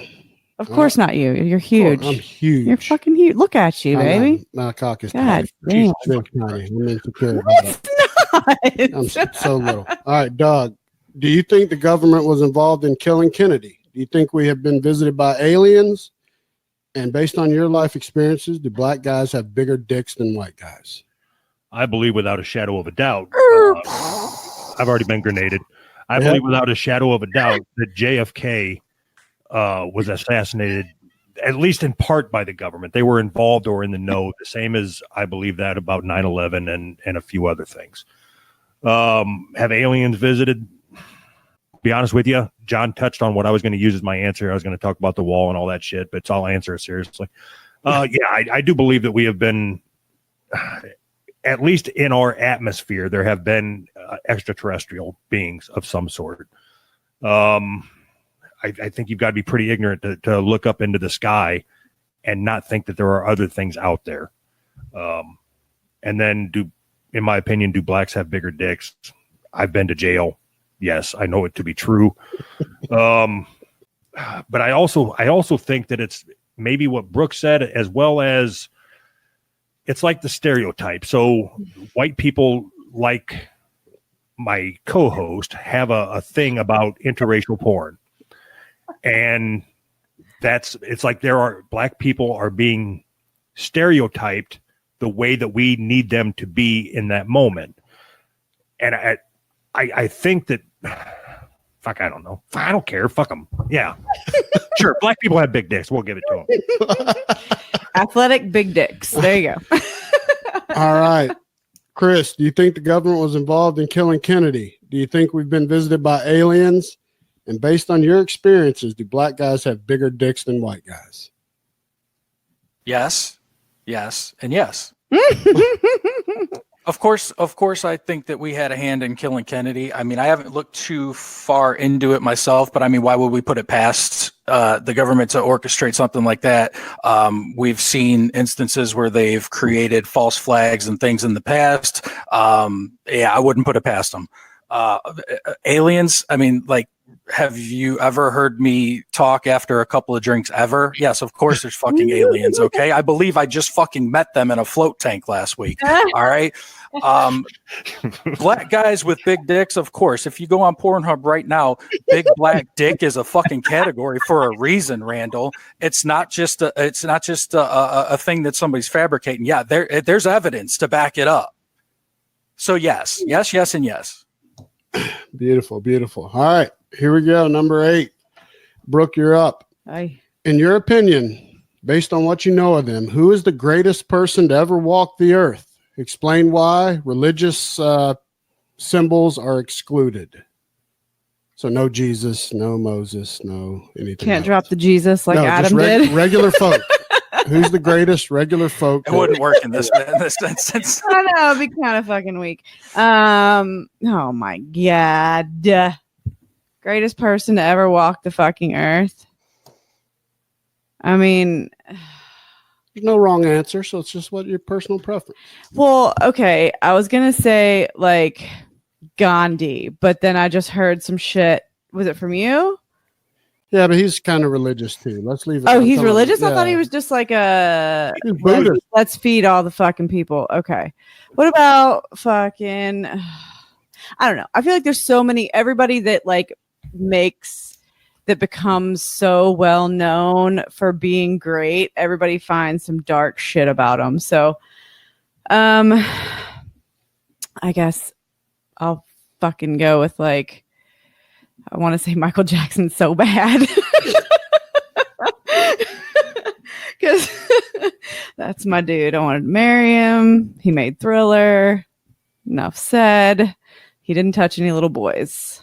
Of course not you. You're huge. I'm huge. You're fucking huge. Look at you, baby. My cock is God tiny. damn. I'm insecure about It's it. not. I'm so little. All right, Doug. Do you think the government was involved in killing Kennedy? Do you think we have been visited by aliens? And based on your life experiences, do black guys have bigger dicks than white guys? I believe without a shadow of a doubt. I've already been grenaded. I believe without a shadow of a doubt that JFK was assassinated, at least in part, by the government. They were involved or in the know, the same as I believe that about 9/11 and a few other things. Have aliens visited? Be honest with you, John touched on what I was going to use as my answer. I was going to talk about the wall and all that shit, but I'll answer it seriously. I do believe that we have been, at least in our atmosphere, there have been extraterrestrial beings of some sort. I think you've got to be pretty ignorant to look up into the sky and not think that there are other things out there. And then in my opinion, do blacks have bigger dicks? I've been to jail. Yes, I know it to be true. But I also think that it's maybe what Brooke said, as well as it's like the stereotype. So white people, like my co-host, have a thing about interracial porn. And it's like black people are being stereotyped the way that we need them to be in that moment. And I think that, fuck, I don't know. I don't care. Fuck them. Yeah. Sure. Black people have big dicks. We'll give it to them. Athletic big dicks. There you go. All right. Chris, do you think the government was involved in killing Kennedy? Do you think we've been visited by aliens? And based on your experiences, do black guys have bigger dicks than white guys? Yes, and yes. Of course, I think that we had a hand in killing Kennedy. I mean, I haven't looked too far into it myself, but I mean, why would we put it past the government to orchestrate something like that? We've seen instances where they've created false flags and things in the past. I wouldn't put it past them. Aliens, I mean, like, have you ever heard me talk after a couple of drinks ever? Yes, of course there's fucking aliens, okay? I believe I just fucking met them in a float tank last week, all right? Black guys with big dicks, of course. If you go on Pornhub right now, big black dick is a fucking category for a reason, Randall. It's not just a thing that somebody's fabricating. Yeah, there's evidence to back it up. So yes, and yes. Beautiful, beautiful. All right. Here we go. Number 8. Brooke, you're up. Aye. In your opinion, based on what you know of them, who is the greatest person to ever walk the earth? Explain why. Religious symbols are excluded. So no Jesus, no Moses, no anything. Can't else. drop the Jesus like Adam did. Regular folk. Who's the greatest regular folk? It wouldn't work in this instance. I know, it'd be kind of fucking weak. Oh my God. Greatest person to ever walk the fucking earth. I mean, there's no wrong answer, so it's just what your personal preference. Well, okay, I was gonna say like Gandhi, but then I just heard some shit. Was it from you? Yeah, but he's kind of religious too. Let's leave it. Oh, I'm he's telling you, religious? I yeah. thought he was just like a He's Buddhist. let's feed all the fucking people. Okay. What about fucking I don't know. I feel like there's so many everybody that like becomes so well known for being great. Everybody finds some dark shit about them. So I guess I'll fucking go with like I want to say Michael Jackson so bad. Because that's my dude. I wanted to marry him. He made Thriller. Enough said. He didn't touch any little boys.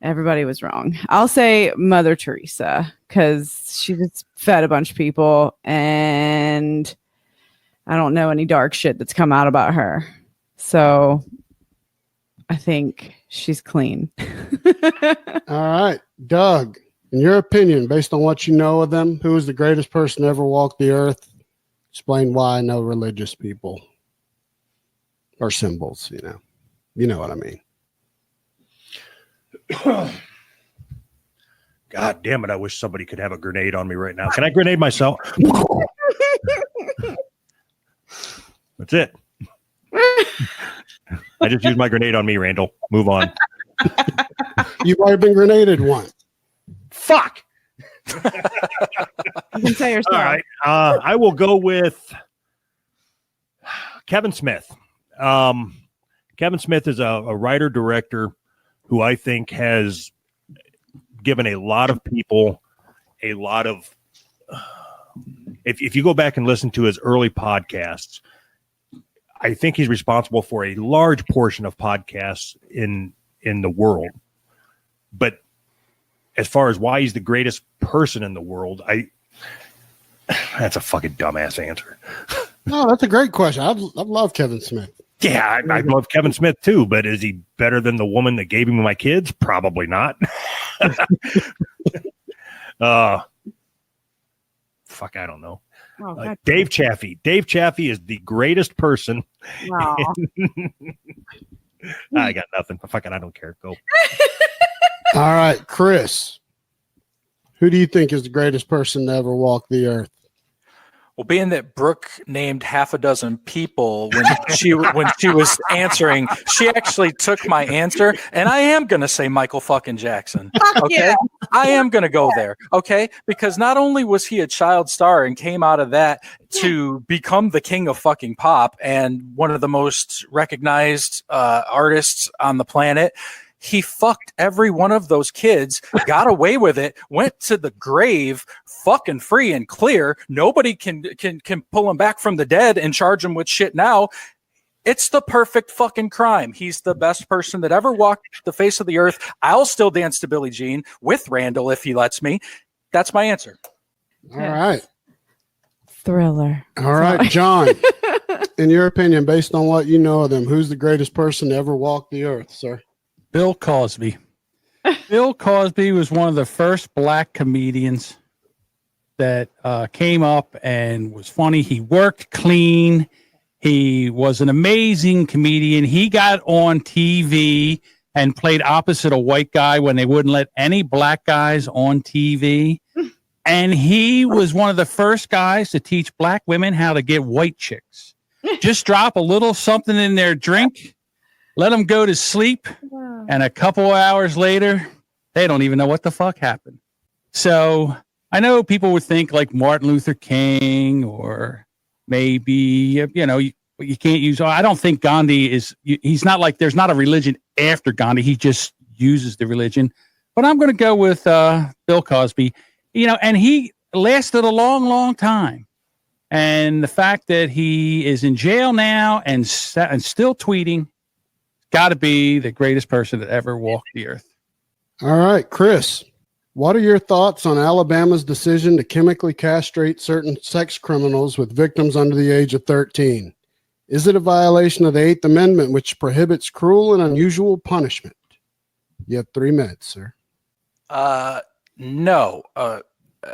Everybody was wrong. I'll say Mother Teresa because she just fed a bunch of people and I don't know any dark shit that's come out about her. So I think she's clean. All right, Doug, in your opinion, based on what you know of them, who is the greatest person to ever walk the earth? Explain why no religious people or symbols, you know what I mean. God damn it. I wish somebody could have a grenade on me right now. Can I grenade myself? That's it. I just used my grenade on me, Randall. Move on. You've already been grenaded once. Fuck. You can say yourself. All right. I will go with Kevin Smith. Kevin Smith is a writer-director who I think has given a lot of people a lot of if you go back and listen to his early podcasts, I think he's responsible for a large portion of podcasts in the world. But as far as why he's the greatest person in the world, that's a fucking dumbass answer. No, that's a great question. I love Kevin Smith. Yeah, I love Kevin Smith too, but is he better than the woman that gave him my kids? Probably not. Fuck, I don't know. Oh, Dave Chaffey. Dave Chaffey is the greatest person. wow. I got nothing. Fucking, I don't care. Go. All right, Chris. Who do you think is the greatest person to ever walk the earth? Well, being that Brooke named half a dozen people when she was answering, she actually took my answer, and I am going to say Michael fucking Jackson. Okay, Yeah. I am going to go there. Okay, because not only was he a child star and came out of that to become the king of fucking pop and one of the most recognized artists on the planet. He fucked every one of those kids, got away with it, went to the grave fucking free and clear. Nobody can pull him back from the dead and charge him with shit now. It's the perfect fucking crime. He's the best person that ever walked the face of the earth. I'll still dance to Billie Jean with Randall if he lets me. That's my answer. All right. Thriller. All right, John. In your opinion, based on what you know of them, who's the greatest person to ever walk the earth, sir? Bill Cosby. Bill Cosby was one of the first black comedians that came up and was funny. He worked clean. He was an amazing comedian. He got on TV and played opposite a white guy when they wouldn't let any black guys on TV. And he was one of the first guys to teach black women how to get white chicks. Just drop a little something in their drink, let them go to sleep. And a couple hours later, they don't even know what the fuck happened. So I know people would think like Martin Luther King or maybe, you can't use. I don't think Gandhi he's not like there's not a religion after Gandhi. He just uses the religion. But I'm going to go with Bill Cosby, and he lasted a long, long time. And the fact that he is in jail now and still tweeting, got to be the greatest person that ever walked the earth. All right, Chris, what are your thoughts on Alabama's decision to chemically castrate certain sex criminals with victims under the age of 13? Is it a violation of the 8th Amendment, which prohibits cruel and unusual punishment? You have 3 minutes, sir. No.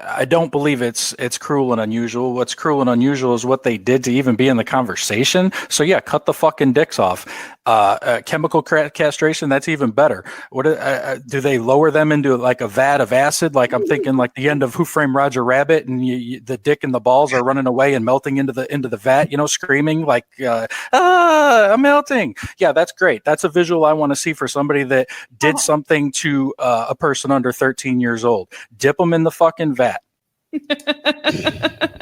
I don't believe it's cruel and unusual. What's cruel and unusual is what they did to even be in the conversation. So yeah, cut the fucking dicks off. Chemical castration, that's even better. What do they lower them into like a vat of acid? Like I'm thinking like the end of Who Framed Roger Rabbit, and the dick and the balls are running away and melting into the vat. You know, screaming like I'm melting. Yeah, that's great. That's a visual I want to see for somebody that did something to a person under 13 years old. Dip them in the fucking vat.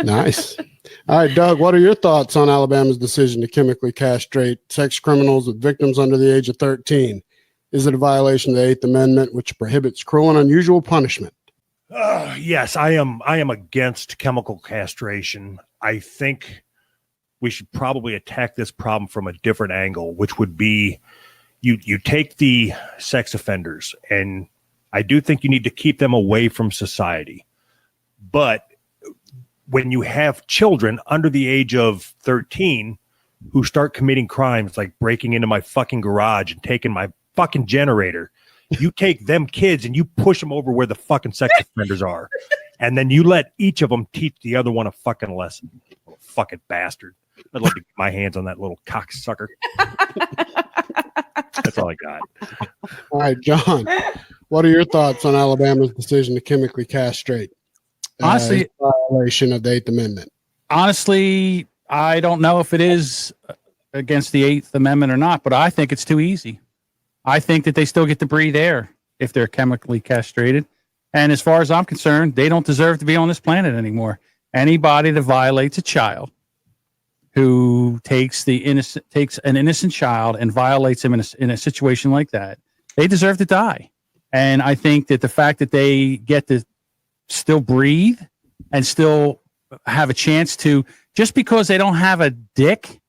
Nice. All right, Doug, what are your thoughts on Alabama's decision to chemically castrate sex criminals with victims under the age of 13? Is it a violation of the Eighth Amendment, which prohibits cruel and unusual punishment? Yes, I am against chemical castration. I think we should probably attack this problem from a different angle, which would be you take the sex offenders, and I do think you need to keep them away from society. But when you have children under the age of 13 who start committing crimes like breaking into my fucking garage and taking my fucking generator, you take them kids and you push them over where the fucking sex offenders are. And then you let each of them teach the other one a fucking lesson. Little fucking bastard. I'd love to get my hands on that little cocksucker. That's all I got. All right, John, what are your thoughts on Alabama's decision to chemically castrate? Honestly, Violation of the Eighth Amendment. Honestly, I don't know if it is against the Eighth Amendment or not, but I think it's too easy. I think that they still get to breathe air if they're chemically castrated. And as far as I'm concerned, they don't deserve to be on this planet anymore. Anybody that violates a child, who takes an innocent child and violates him in a situation like that, they deserve to die. And I think that the fact that they get to still breathe and still have a chance to, just because they don't have a dick,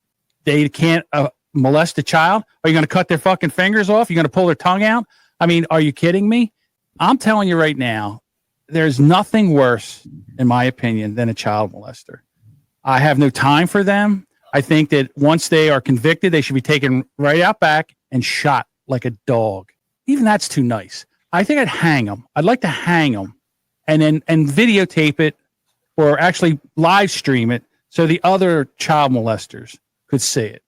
they can't molest a child. Are you going to cut their fucking fingers off? You're going to pull their tongue out? I mean, are you kidding me? I'm telling you right now, there's nothing worse, in my opinion, than a child molester. I have no time for them. I think that once they are convicted, they should be taken right out back and shot like a dog. Even that's too nice. I think I'd hang them. I'd like to hang them and videotape it, or actually live stream it so the other child molesters could see it.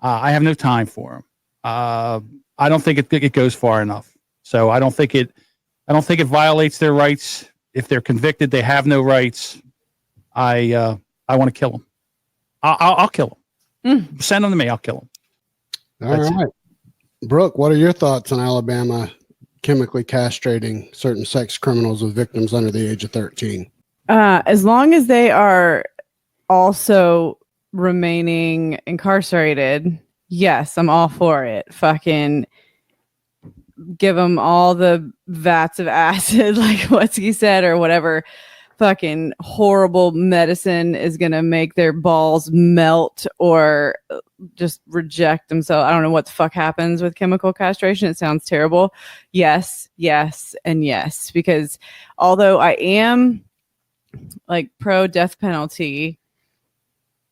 I have no time for them. I don't think it goes far enough. So I don't think it violates their rights. If they're convicted, they have no rights. I want to kill them. I'll kill them. Send them to me. I'll kill them. All right. Brooke, what are your thoughts on Alabama chemically castrating certain sex criminals with victims under the age of 13? As long as they are also remaining incarcerated, yes, I'm all for it. Fucking give them all the vats of acid, like Watsky said, or whatever fucking horrible medicine is going to make their balls melt or just reject themselves. I don't know what the fuck happens with chemical castration. It sounds terrible. Yes, yes, and yes. Because although I am like pro death penalty,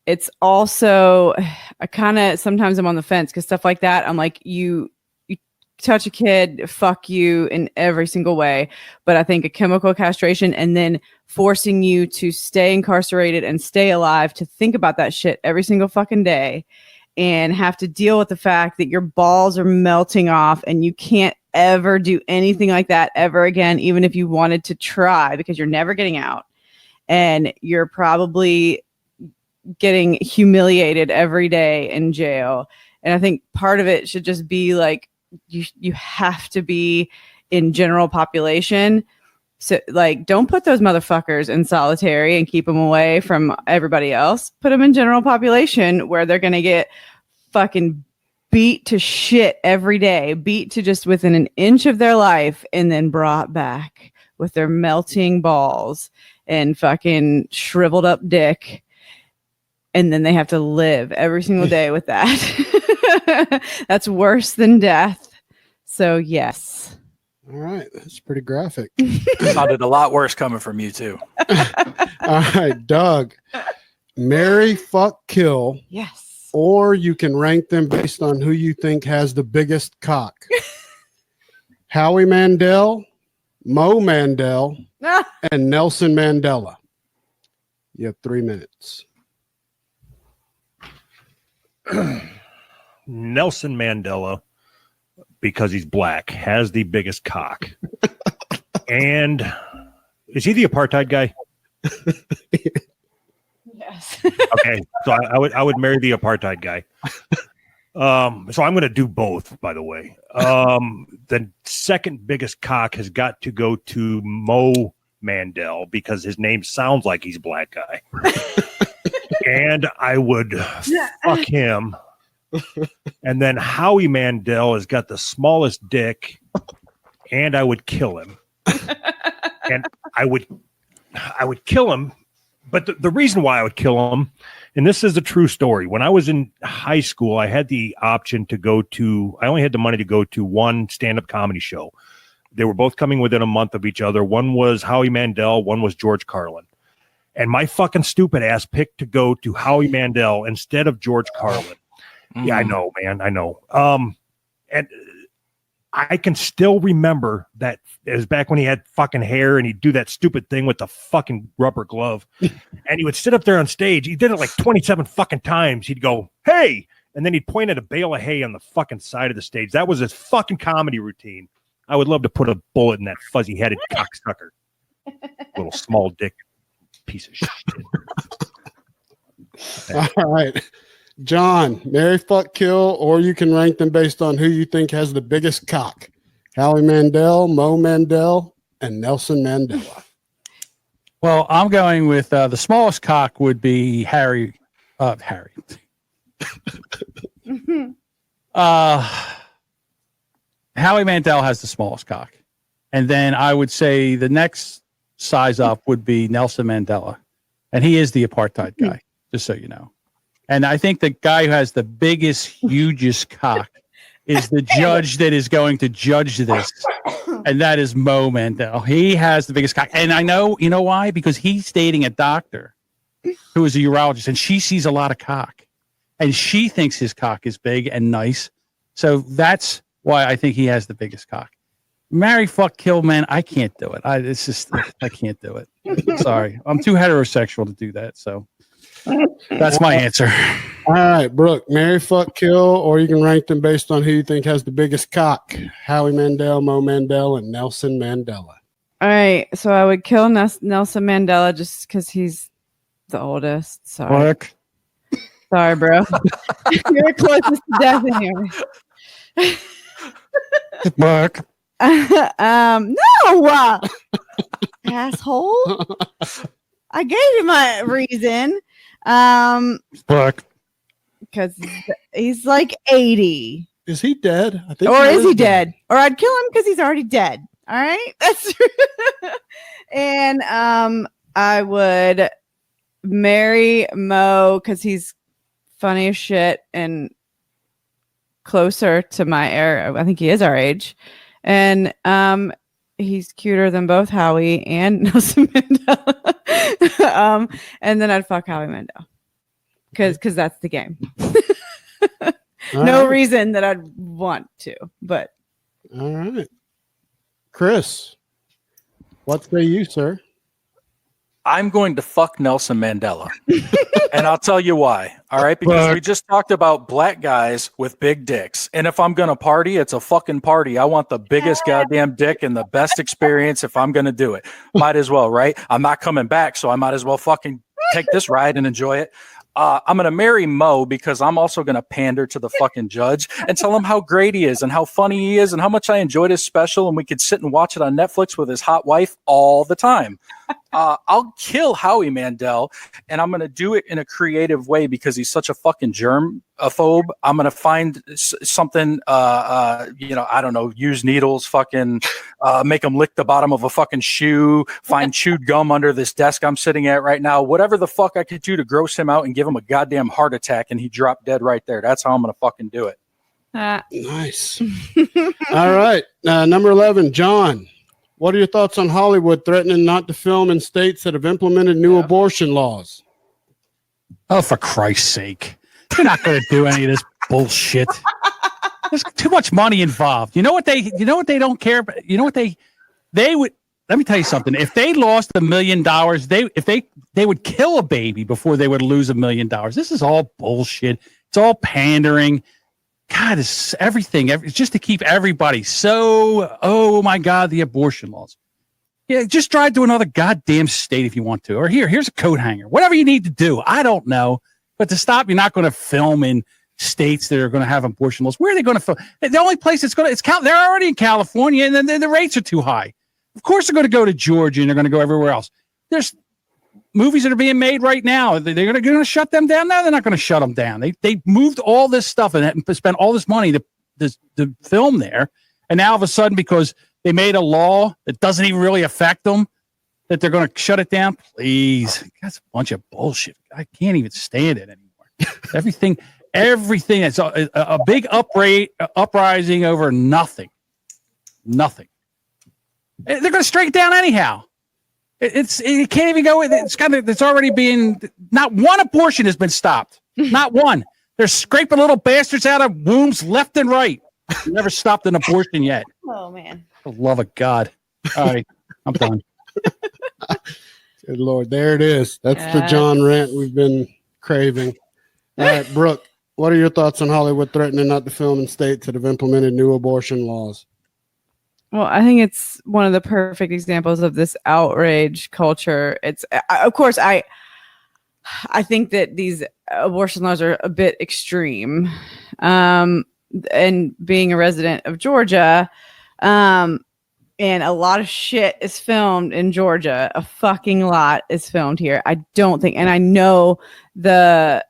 it's also, I kind of, sometimes I'm on the fence because stuff like that, I'm like, you touch a kid, fuck you in every single way. But I think a chemical castration and then forcing you to stay incarcerated and stay alive to think about that shit every single fucking day and have to deal with the fact that your balls are melting off and you can't ever do anything like that ever again, even if you wanted to try, because you're never getting out and you're probably getting humiliated every day in jail. And I think part of it should just be like, you have to be in general population. So like, don't put those motherfuckers in solitary and keep them away from everybody else. Put them in general population where they're going to get fucking beat to shit every day, beat to just within an inch of their life, and then brought back with their melting balls and fucking shriveled up dick. And then they have to live every single day with that. That's worse than death. So yes. All right. That's pretty graphic. Sounded a lot worse coming from you too. All right, Doug. Marry, fuck, kill. Yes. Or you can rank them based on who you think has the biggest cock. Howie Mandel, Mo Mandel, and Nelson Mandela. You have 3 minutes. Nelson Mandela, because he's black, has the biggest cock. And is he the apartheid guy? Yes. Okay, so I would marry the apartheid guy. So I'm going to do both, by the way. The second biggest cock has got to go to Mo Mandel because his name sounds like he's a black guy. And I would fuck him. And then Howie Mandel has got the smallest dick, and I would kill him. And I would kill him. But the reason why I would kill him, and this is a true story. When I was in high school, I had the option to I only had the money to go to one stand-up comedy show. They were both coming within a month of each other. One was Howie Mandel, one was George Carlin. And my fucking stupid ass picked to go to Howie Mandel instead of George Carlin. Yeah, I know, man. I know. And I can still remember that it was back when he had fucking hair and he'd do that stupid thing with the fucking rubber glove. And he would sit up there on stage. He did it like 27 fucking times. He'd go, hey, and then he'd point at a bale of hay on the fucking side of the stage. That was his fucking comedy routine. I would love to put a bullet in that fuzzy-headed cocksucker. Little small dick piece of shit. All right. John, marry, fuck, kill, or you can rank them based on who you think has the biggest cock. Howie Mandel, Mo Mandel, and Nelson Mandela. Well, I'm going with the smallest cock would be Harry. Howie Mandel has the smallest cock. And then I would say the next size up would be Nelson Mandela. And he is the apartheid guy, just so you know. And I think the guy who has the biggest, hugest cock is the judge that is going to judge this. And that is Mo Mandel. He has the biggest cock. And I know, you know why? Because he's dating a doctor who is a urologist, and she sees a lot of cock. And she thinks his cock is big and nice. So that's why I think he has the biggest cock. Marry, fuck, kill, man. I can't do it. I can't do it. Sorry. I'm too heterosexual to do that. So that's my answer. All right, Brooke, marry, fuck, kill, or you can rank them based on who you think has the biggest cock. Howie Mandel, Mo Mandel, and Nelson Mandela. All right, so I would kill Nelson Mandela just because he's the oldest. Sorry. Work. Sorry, bro. You're closest to death anyway. Work. No, asshole. I gave you my reason. Work. Because he's like 80. Is he dead? I think. Or is he dead? Or I'd kill him because he's already dead. All right, that's true. And I would marry Mo because he's funny as shit and closer to my era. I think he is our age. And he's cuter than both Howie and Nelson Mandela. And then I'd fuck Howie Mandel because that's the game. No reason that I'd want to, but all right. Chris, what say you, sir? I'm going to fuck Nelson Mandela. And I'll tell you why. All right. Because we just talked about black guys with big dicks. And if I'm going to party, it's a fucking party. I want the biggest goddamn dick and the best experience if I'm going to do it. Might as well, right? I'm not coming back. So I might as well fucking take this ride and enjoy it. I'm going to marry Mo because I'm also going to pander to the fucking judge and tell him how great he is and how funny he is and how much I enjoyed his special. And we could sit and watch it on Netflix with his hot wife all the time. I'll kill Howie Mandel, and I'm going to do it in a creative way because he's such a fucking germphobe. I'm going to find something, I don't know, use needles, fucking make him lick the bottom of a fucking shoe, find chewed gum under this desk I'm sitting at right now. Whatever the fuck I could do to gross him out and give him a goddamn heart attack, and he dropped dead right there. That's how I'm going to fucking do it. Nice. All right. Number 11, John. What are your thoughts on Hollywood threatening not to film in states that have implemented new abortion laws? Oh, for Christ's sake. They're not going to do any of this bullshit. There's too much money involved. You know what they don't care about? You know what they they would. Let me tell you something. If they lost $1 million, they would kill a baby before they would lose $1 million. This is all bullshit. It's all pandering. God, it's everything. It's just to keep everybody so. Oh my God, the abortion laws. Yeah, just drive to another goddamn state if you want to, or here's a coat hanger. Whatever you need to do. I don't know, but to stop, you're not going to film in states that are going to have abortion laws. Where are they going to film? The only place it's they're already in California, and then the rates are too high. Of course, they're going to go to Georgia, and they're going to go everywhere else. There's movies that are being made right now. They're going to shut them down. No, they're not going to shut them down. They moved all this stuff and spent all this money to film there, and now all of a sudden, because they made a law that doesn't even really affect them, that they're going to shut it down. Please, that's a bunch of bullshit. I can't even stand it anymore. Everything is a big uprising over nothing. They're going to strike it down anyhow. It can't even go. It's already being. Not one abortion has been stopped. Not one. They're scraping little bastards out of wombs left and right. Never stopped an abortion yet. Oh man. For the love of God. All right, I'm done. Good Lord, there it is. That's the John rant we've been craving. All right, Brooke, what are your thoughts on Hollywood threatening not to film in states that have implemented new abortion laws? Well, I think it's one of the perfect examples of this outrage culture. It's, of course, I think that these abortion laws are a bit extreme. And being a resident of Georgia, and a lot of shit is filmed in Georgia. A fucking lot is filmed here. I don't think, and I know the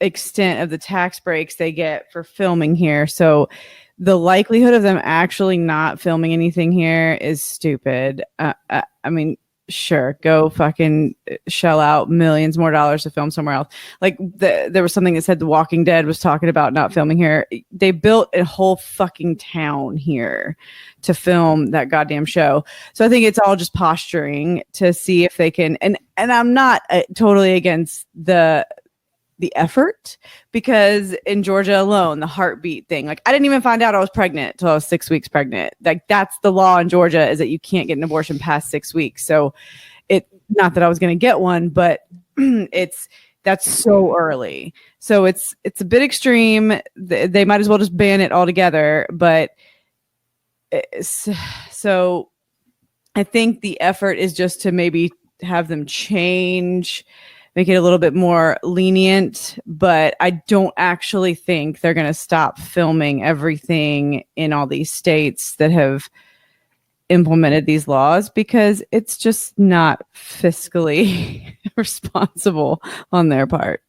extent of the tax breaks they get for filming here. So the likelihood of them actually not filming anything here is stupid. I mean, sure, go fucking shell out millions more dollars to film somewhere else. Like there was something that said The Walking Dead was talking about not filming here. They built a whole fucking town here to film that goddamn show. So I think it's all just posturing to see if they can. And I'm not totally against the effort, because in Georgia alone, the heartbeat thing, like I didn't even find out I was pregnant till I was 6 weeks pregnant. Like that's the law in Georgia, is that you can't get an abortion past 6 weeks. So not that I was going to get one, but that's so early. So it's a bit extreme. They might as well just ban it altogether. But so I think the effort is just to maybe have them change, make it a little bit more lenient, but I don't actually think they're going to stop filming everything in all these states that have implemented these laws, because it's just not fiscally responsible on their part.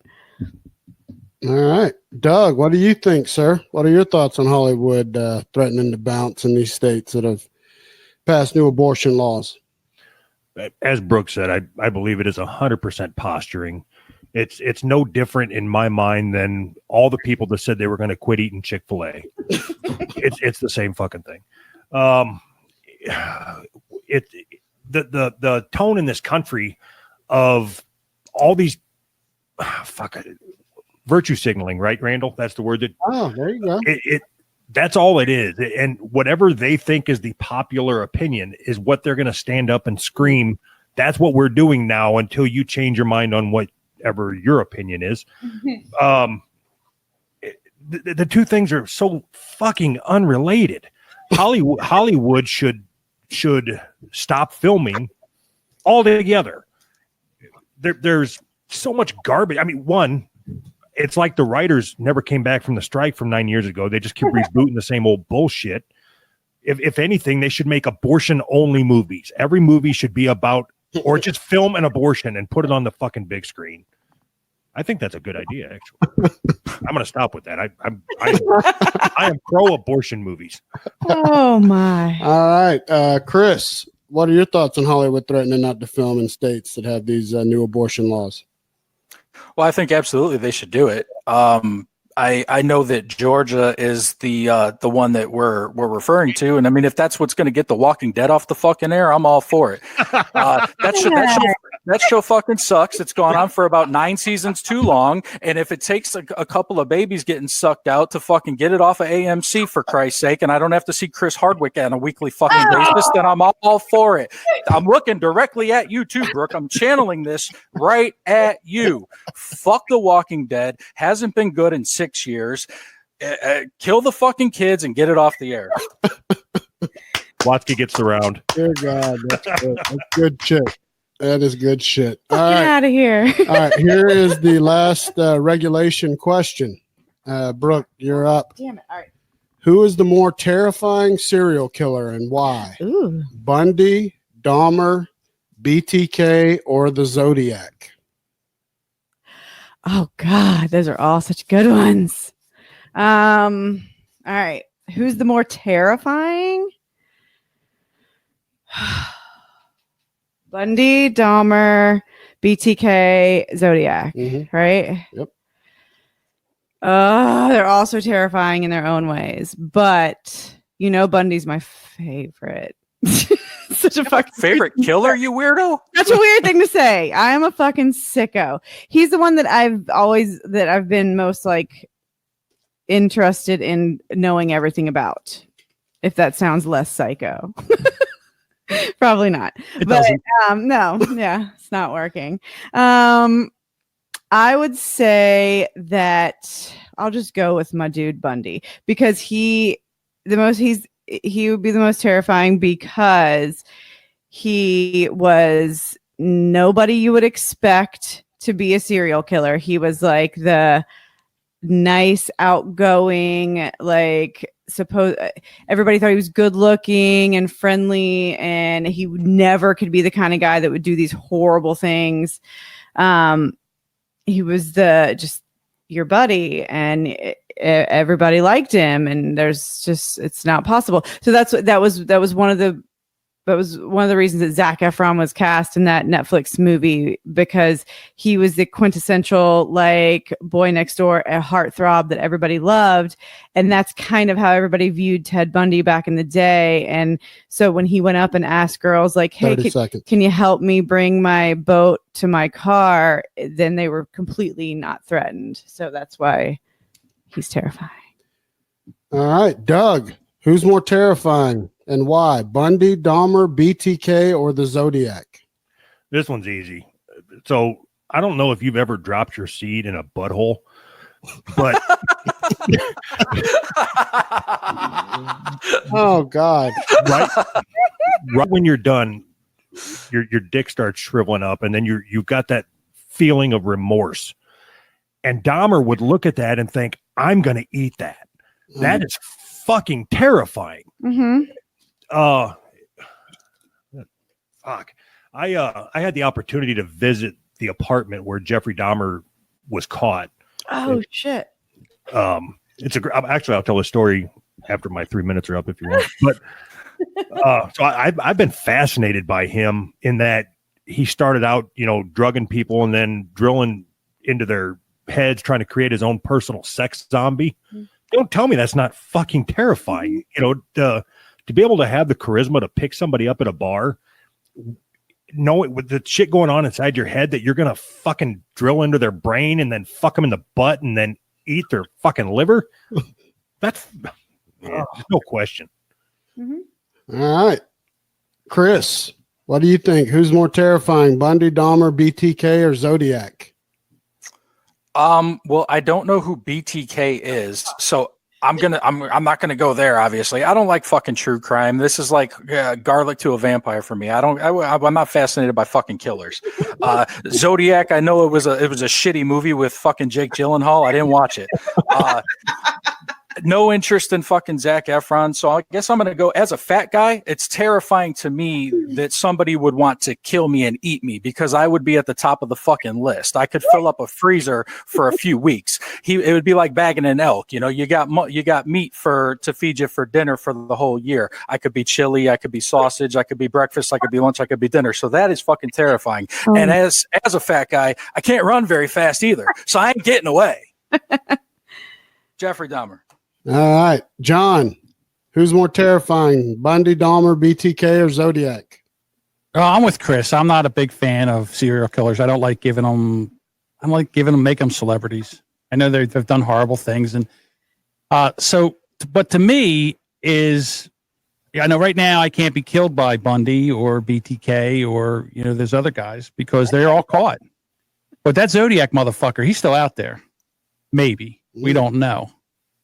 All right. Doug, what do you think, sir? What are your thoughts on Hollywood threatening to bounce in these states that have passed new abortion laws? As Brooke said, I believe it is 100% posturing. It's no different in my mind than all the people that said they were going to quit eating Chick-fil-A. It's the same fucking thing. The tone in this country of all these virtue signaling, right, Randall? That's the word that. Oh, there you go. That's all it is. And whatever they think is the popular opinion is what they're going to stand up and scream. That's what we're doing now until you change your mind on whatever your opinion is. The two things are so fucking unrelated. Hollywood should stop filming altogether. There's so much garbage. I mean, one, it's like the writers never came back from the strike from 9 years ago. They just keep rebooting the same old bullshit. If anything, they should make abortion-only movies. Every movie should be about, or just film an abortion and put it on the fucking big screen. I think that's a good idea, actually. I'm going to stop with that. I am pro-abortion movies. Oh, my. All right. Chris, what are your thoughts on Hollywood threatening not to film in states that have these new abortion laws? Well, I think absolutely they should do it. I know that Georgia is the one that we're referring to, and I mean, if that's what's going to get The Walking Dead off the fucking air, I'm all for it. That That show fucking sucks. It's gone on for about 9 seasons too long. And if it takes a couple of babies getting sucked out to fucking get it off of AMC, for Christ's sake, and I don't have to see Chris Hardwick on a weekly fucking basis, then I'm all for it. I'm looking directly at you too, Brooke. I'm channeling this right at you. Fuck The Walking Dead. Hasn't been good in 6 years. Kill the fucking kids and get it off the air. Watsky gets the round. Dear God, that's good. That's good shit. That is good shit. Get out of here. All right, here is the last regulation question. Brooke, you're up. Damn it. All right. Who is the more terrifying serial killer and why? Ooh. Bundy, Dahmer, BTK, or the Zodiac? Oh God, those are all such good ones. All right. Who's the more terrifying? Bundy, Dahmer, BTK, Zodiac, right? Yep. They're all so terrifying in their own ways, but Bundy's my favorite. Such a fucking favorite killer, you weirdo. That's a weird thing to say. I am a fucking sicko. He's the one that I've been most like interested in knowing everything about. If that sounds less psycho. Probably not. But no, yeah, it's not working. I would say that I'll just go with my dude Bundy because he would be the most terrifying because he was nobody you would expect to be a serial killer. He was like the nice, outgoing, like everybody thought he was good looking and friendly, and he never could be the kind of guy that would do these horrible things. He was just your buddy, and everybody liked him, and it's not possible. So that was one of the reasons that Zac Efron was cast in that Netflix movie, because he was the quintessential like boy next door, a heartthrob that everybody loved. And that's kind of how everybody viewed Ted Bundy back in the day. And so when he went up and asked girls like, hey, can you help me bring my boat to my car? Then they were completely not threatened. So that's why he's terrifying. All right, Doug, who's more terrifying? And why? Bundy, Dahmer, BTK, or the Zodiac? This one's easy. So I don't know if you've ever dropped your seed in a butthole, but oh God! Right when you're done, your dick starts shriveling up, and then you've got that feeling of remorse. And Dahmer would look at that and think, "I'm going to eat that." That is fucking terrifying. Mm-hmm. Fuck. I had the opportunity to visit the apartment where Jeffrey Dahmer was caught. Oh shit. Actually, I'll tell a story after my 3 minutes are up if you want. But so I've been fascinated by him in that he started out, drugging people and then drilling into their heads, trying to create his own personal sex zombie. Mm-hmm. Don't tell me that's not fucking terrifying. To be able to have the charisma to pick somebody up at a bar, knowing with the shit going on inside your head that you're going to fucking drill into their brain and then fuck them in the butt and then eat their fucking liver. That's no question. Mm-hmm. All right. Chris, what do you think? Who's more terrifying, Bundy, Dahmer, BTK, or Zodiac? Well, I don't know who BTK is, so I'm not gonna go there. Obviously, I don't like fucking true crime. This is like garlic to a vampire for me. I'm not fascinated by fucking killers. Zodiac, I know it was a shitty movie with fucking Jake Gyllenhaal. I didn't watch it. No interest in fucking Zac Efron. So I guess I'm going to go as a fat guy. It's terrifying to me that somebody would want to kill me and eat me because I would be at the top of the fucking list. I could fill up a freezer for a few weeks. It would be like bagging an elk. You got meat to feed you for dinner for the whole year. I could be chili. I could be sausage. I could be breakfast. I could be lunch. I could be dinner. So that is fucking terrifying. And as a fat guy, I can't run very fast either. So I ain't getting away. Jeffrey Dahmer. All right, John, who's more terrifying, Bundy, Dahmer, BTK, or Zodiac? I'm with Chris. I'm not a big fan of serial killers. I don't like giving them. I like make them celebrities. I know they've done horrible things, and but to me I know right now I can't be killed by Bundy or BTK or there's other guys because they're all caught. But that Zodiac motherfucker, he's still out there. Maybe we don't know.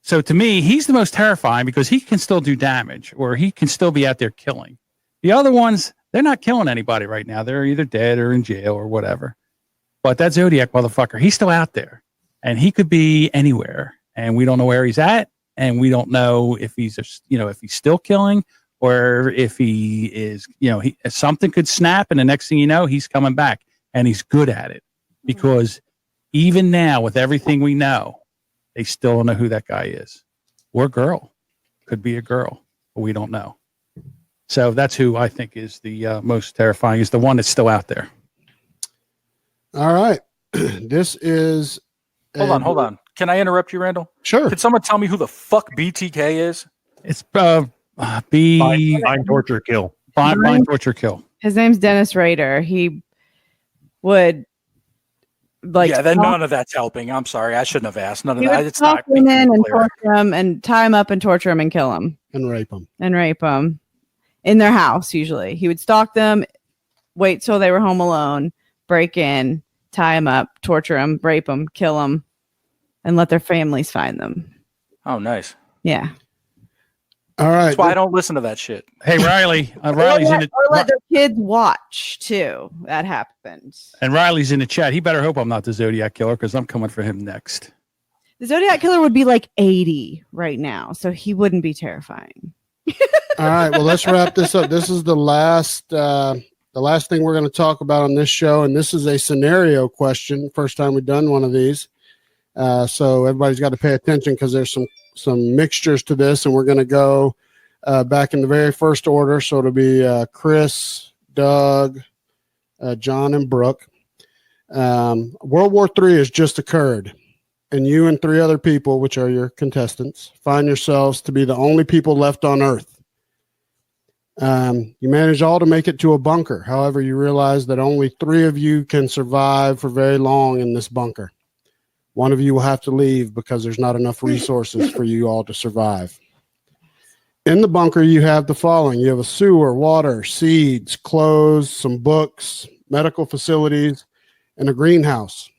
So to me, he's the most terrifying because he can still do damage or he can still be out there killing. The other ones, they're not killing anybody right now. They're either dead or in jail or whatever. But that Zodiac motherfucker, he's still out there and he could be anywhere and we don't know where he's at. And we don't know if he's, if he's still killing or if he is, something could snap and the next thing you know, he's coming back and he's good at it because even now with everything we know, they still don't know who that guy is or girl. Could be a girl, but we don't know. So that's who I think is the most terrifying, is the one that's still out there. All right. This is. Hold on. Can I interrupt you, Randall? Sure. Could someone tell me who the fuck BTK is? It's Bind, torture, kill. Bind, torture, kill. His name's Dennis Rader. He would then none of that's helping. I'm sorry, I shouldn't have asked. None of that. It's not. Him in and torture him and tie him up and torture him and kill him and rape him in their house. Usually, he would stalk them, wait till they were home alone, break in, tie him up, torture him, rape them, kill them. And let their families find them. Oh, nice. Yeah. All right. That's why I don't listen to that shit. Hey, Riley. Riley's in it. Or let their kids watch, too. That happens. And Riley's in the chat. He better hope I'm not the Zodiac Killer because I'm coming for him next. The Zodiac Killer would be like 80 right now, so he wouldn't be terrifying. All right. Well, let's wrap this up. This is the last thing we're going to talk about on this show, and this is a scenario question. First time we've done one of these. So everybody's got to pay attention because there's some mixtures to this, and we're going to go back in the very first order. So it'll be Chris, Doug, John, and Brooke. World War III has just occurred, and you and 3 other people, which are your contestants, find yourselves to be the only people left on Earth. You manage all to make it to a bunker. However, you realize that only 3 of you can survive for very long in this bunker. One of you will have to leave because there's not enough resources for you all to survive. In the bunker, you have the following. You have a sewer, water, seeds, clothes, some books, medical facilities, and a greenhouse.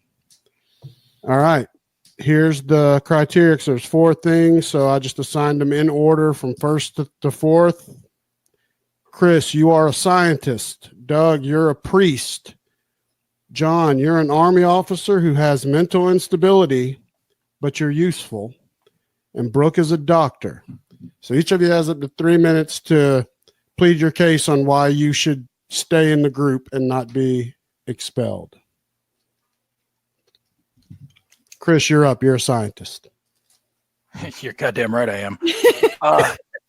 All right. Here's the criteria. So there's 4 things. So I just assigned them in order from first to fourth. Chris, you are a scientist. Doug, you're a priest. John, you're an Army officer who has mental instability, but you're useful. And Brooke is a doctor. So each of you has up to 3 minutes to plead your case on why you should stay in the group and not be expelled. Chris, you're up. You're a scientist. You're goddamn right I am.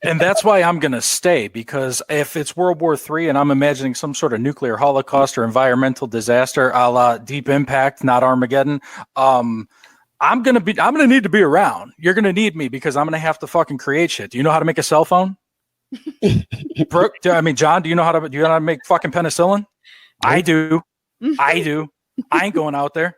And that's why I'm going to stay, because if it's World War III and I'm imagining some sort of nuclear holocaust or environmental disaster a la Deep Impact, not Armageddon, I'm going to need to be around. You're going to need me because I'm going to have to fucking create shit. Do you know how to make a cell phone? Brooke, John, do you know how to make fucking penicillin? I do. I ain't going out there.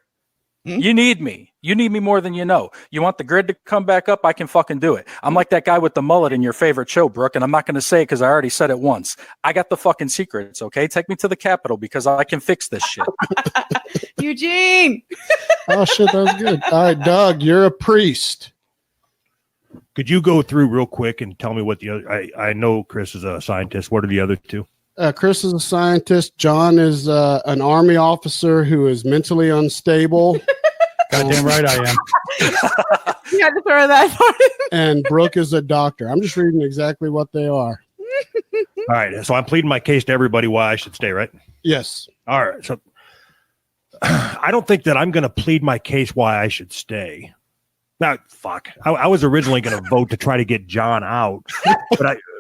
You need me. You need me more than you know. You want the grid to come back up? I can fucking do it. I'm like that guy with the mullet in your favorite show, Brooke, and I'm not going to say it because I already said it once. I got the fucking secrets, okay? Take me to the Capitol because I can fix this shit. Eugene! Oh, shit, that was good. All right, Doug, you're a priest. Could you go through real quick and tell me what the other... I know Chris is a scientist. What are the other 2? Chris is a scientist. John is an Army officer who is mentally unstable. Goddamn right I am. You had to throw that part in. And Brooke is a doctor. I'm just reading exactly what they are. All right. So I'm pleading my case to everybody why I should stay, right? Yes. All right. So I don't think that I'm going to plead my case why I should stay. Now, fuck. I was originally going to vote to try to get John out,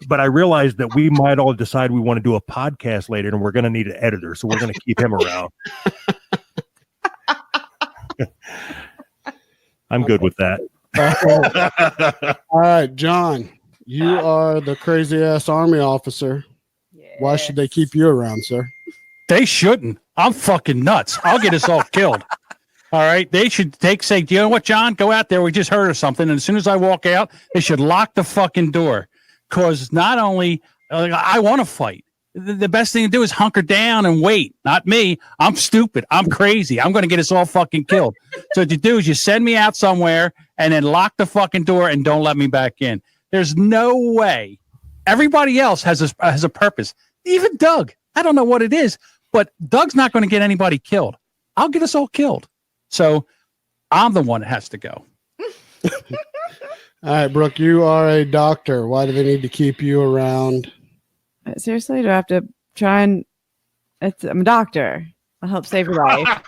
but I realized that we might all decide we want to do a podcast later, and we're going to need an editor, so we're going to keep him around. I'm good with that. All right, John, you are the crazy ass Army officer. Yes. Why should they keep you around, sir? They shouldn't. I'm fucking nuts. I'll get us all killed. All right. They should say, do you know what, John? Go out there. We just heard of something. And as soon as I walk out, they should lock the fucking door. Because not only I want to fight. The best thing to do is hunker down and wait. Not me. I'm stupid. I'm crazy. I'm going to get us all fucking killed. So what you do is you send me out somewhere and then lock the fucking door and don't let me back in. There's no way. Everybody else has a purpose. Even Doug. I don't know what it is, but Doug's not going to get anybody killed. I'll get us all killed. So I'm the one that has to go. All right, Brooke, you are a doctor. Why do they need to keep you around? Seriously, do I have to try and? I'm a doctor. I'll help save your life.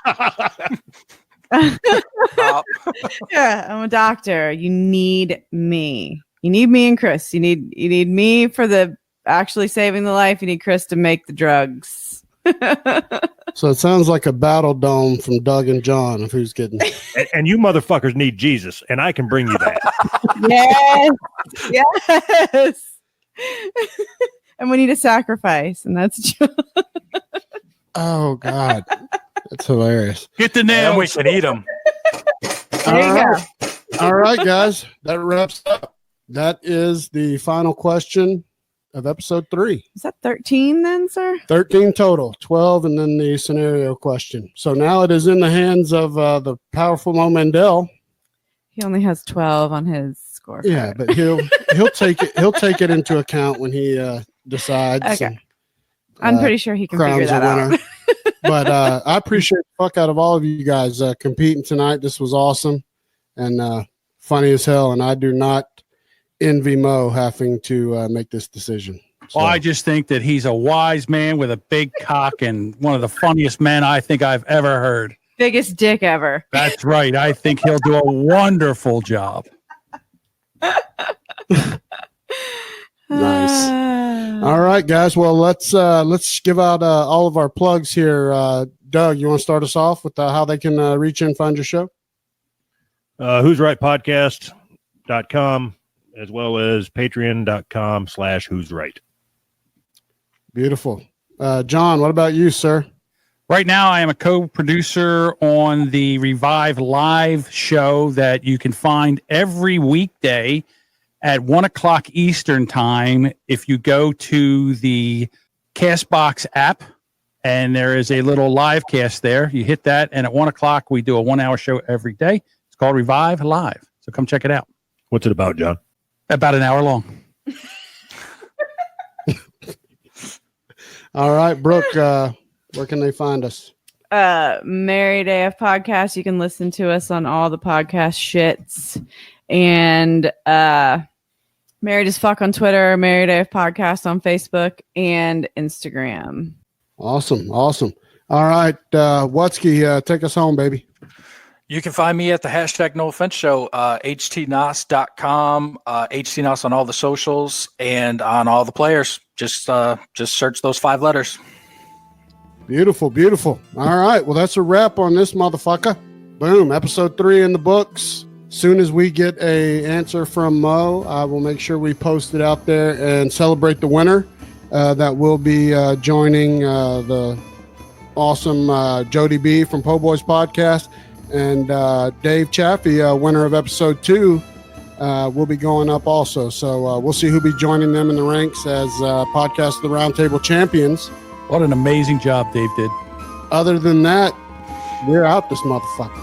Yeah, I'm a doctor. You need me. You need me and Chris. You need me for the actually saving the life. You need Chris to make the drugs. So it sounds like a battle dome from Doug and John of who's getting. And you motherfuckers need Jesus, and I can bring you Yes. that. Yes. And we need a sacrifice, and that's Oh God, that's hilarious. Get the And nails. we can eat them. there you go. All right, guys, that wraps up. That is the final question of episode 3. Is that 13 then, sir? 13 total, 12, and then the scenario question. So now it is in the hands of the powerful Mo Mandel. He only has 12 on his score. Yeah, but he'll take it into account when he decides. Okay. and, I'm pretty sure he can figure crowns that a winner. out. But I appreciate the fuck out of all of you guys competing tonight. This was awesome and funny as hell. And I do not envy Mo having to make this decision. So, Well, I just think that he's a wise man with a big cock and one of the funniest men I think I've ever heard. Biggest dick ever. That's right. I think he'll do a wonderful job. Nice. All right, guys. Well, let's give out all of our plugs here. Doug, you want to start us off with how they can reach and find your show? Who's Right Podcast.com, as well as patreon.com/Who's Right. Beautiful. John, what about you, sir? Right now, I am a co-producer on the Revive Live show that you can find every weekday at 1:00 Eastern time. If you go to the Castbox app, and there is a little live cast there, you hit that, and at 1:00 we do a 1-hour show every day. It's called Revive Live. So come check it out. What's it about, John? About an hour long. All right, Brooke, where can they find us? Married AF Podcast. You can listen to us on all the podcast shits. And Married as Fuck on Twitter, Married AF Podcast on Facebook and Instagram. Awesome. All right, Watsky, take us home, baby. You can find me at the #NoOffense show, htnos.com, htnos on all the socials and on all the players. Just search those 5 letters. Beautiful. All right, well, that's a wrap on this motherfucker. Boom, episode 3 in the books. Soon as we get a answer from Mo, I will make sure we post it out there and celebrate the winner. That will be joining the awesome Jody B from Po Boys Podcast. And Dave Chaffey, winner of episode 2, will be going up also. So we'll see who'll be joining them in the ranks as Podcast of the Roundtable champions. What an amazing job Dave did. Other than that, we're out this motherfucker.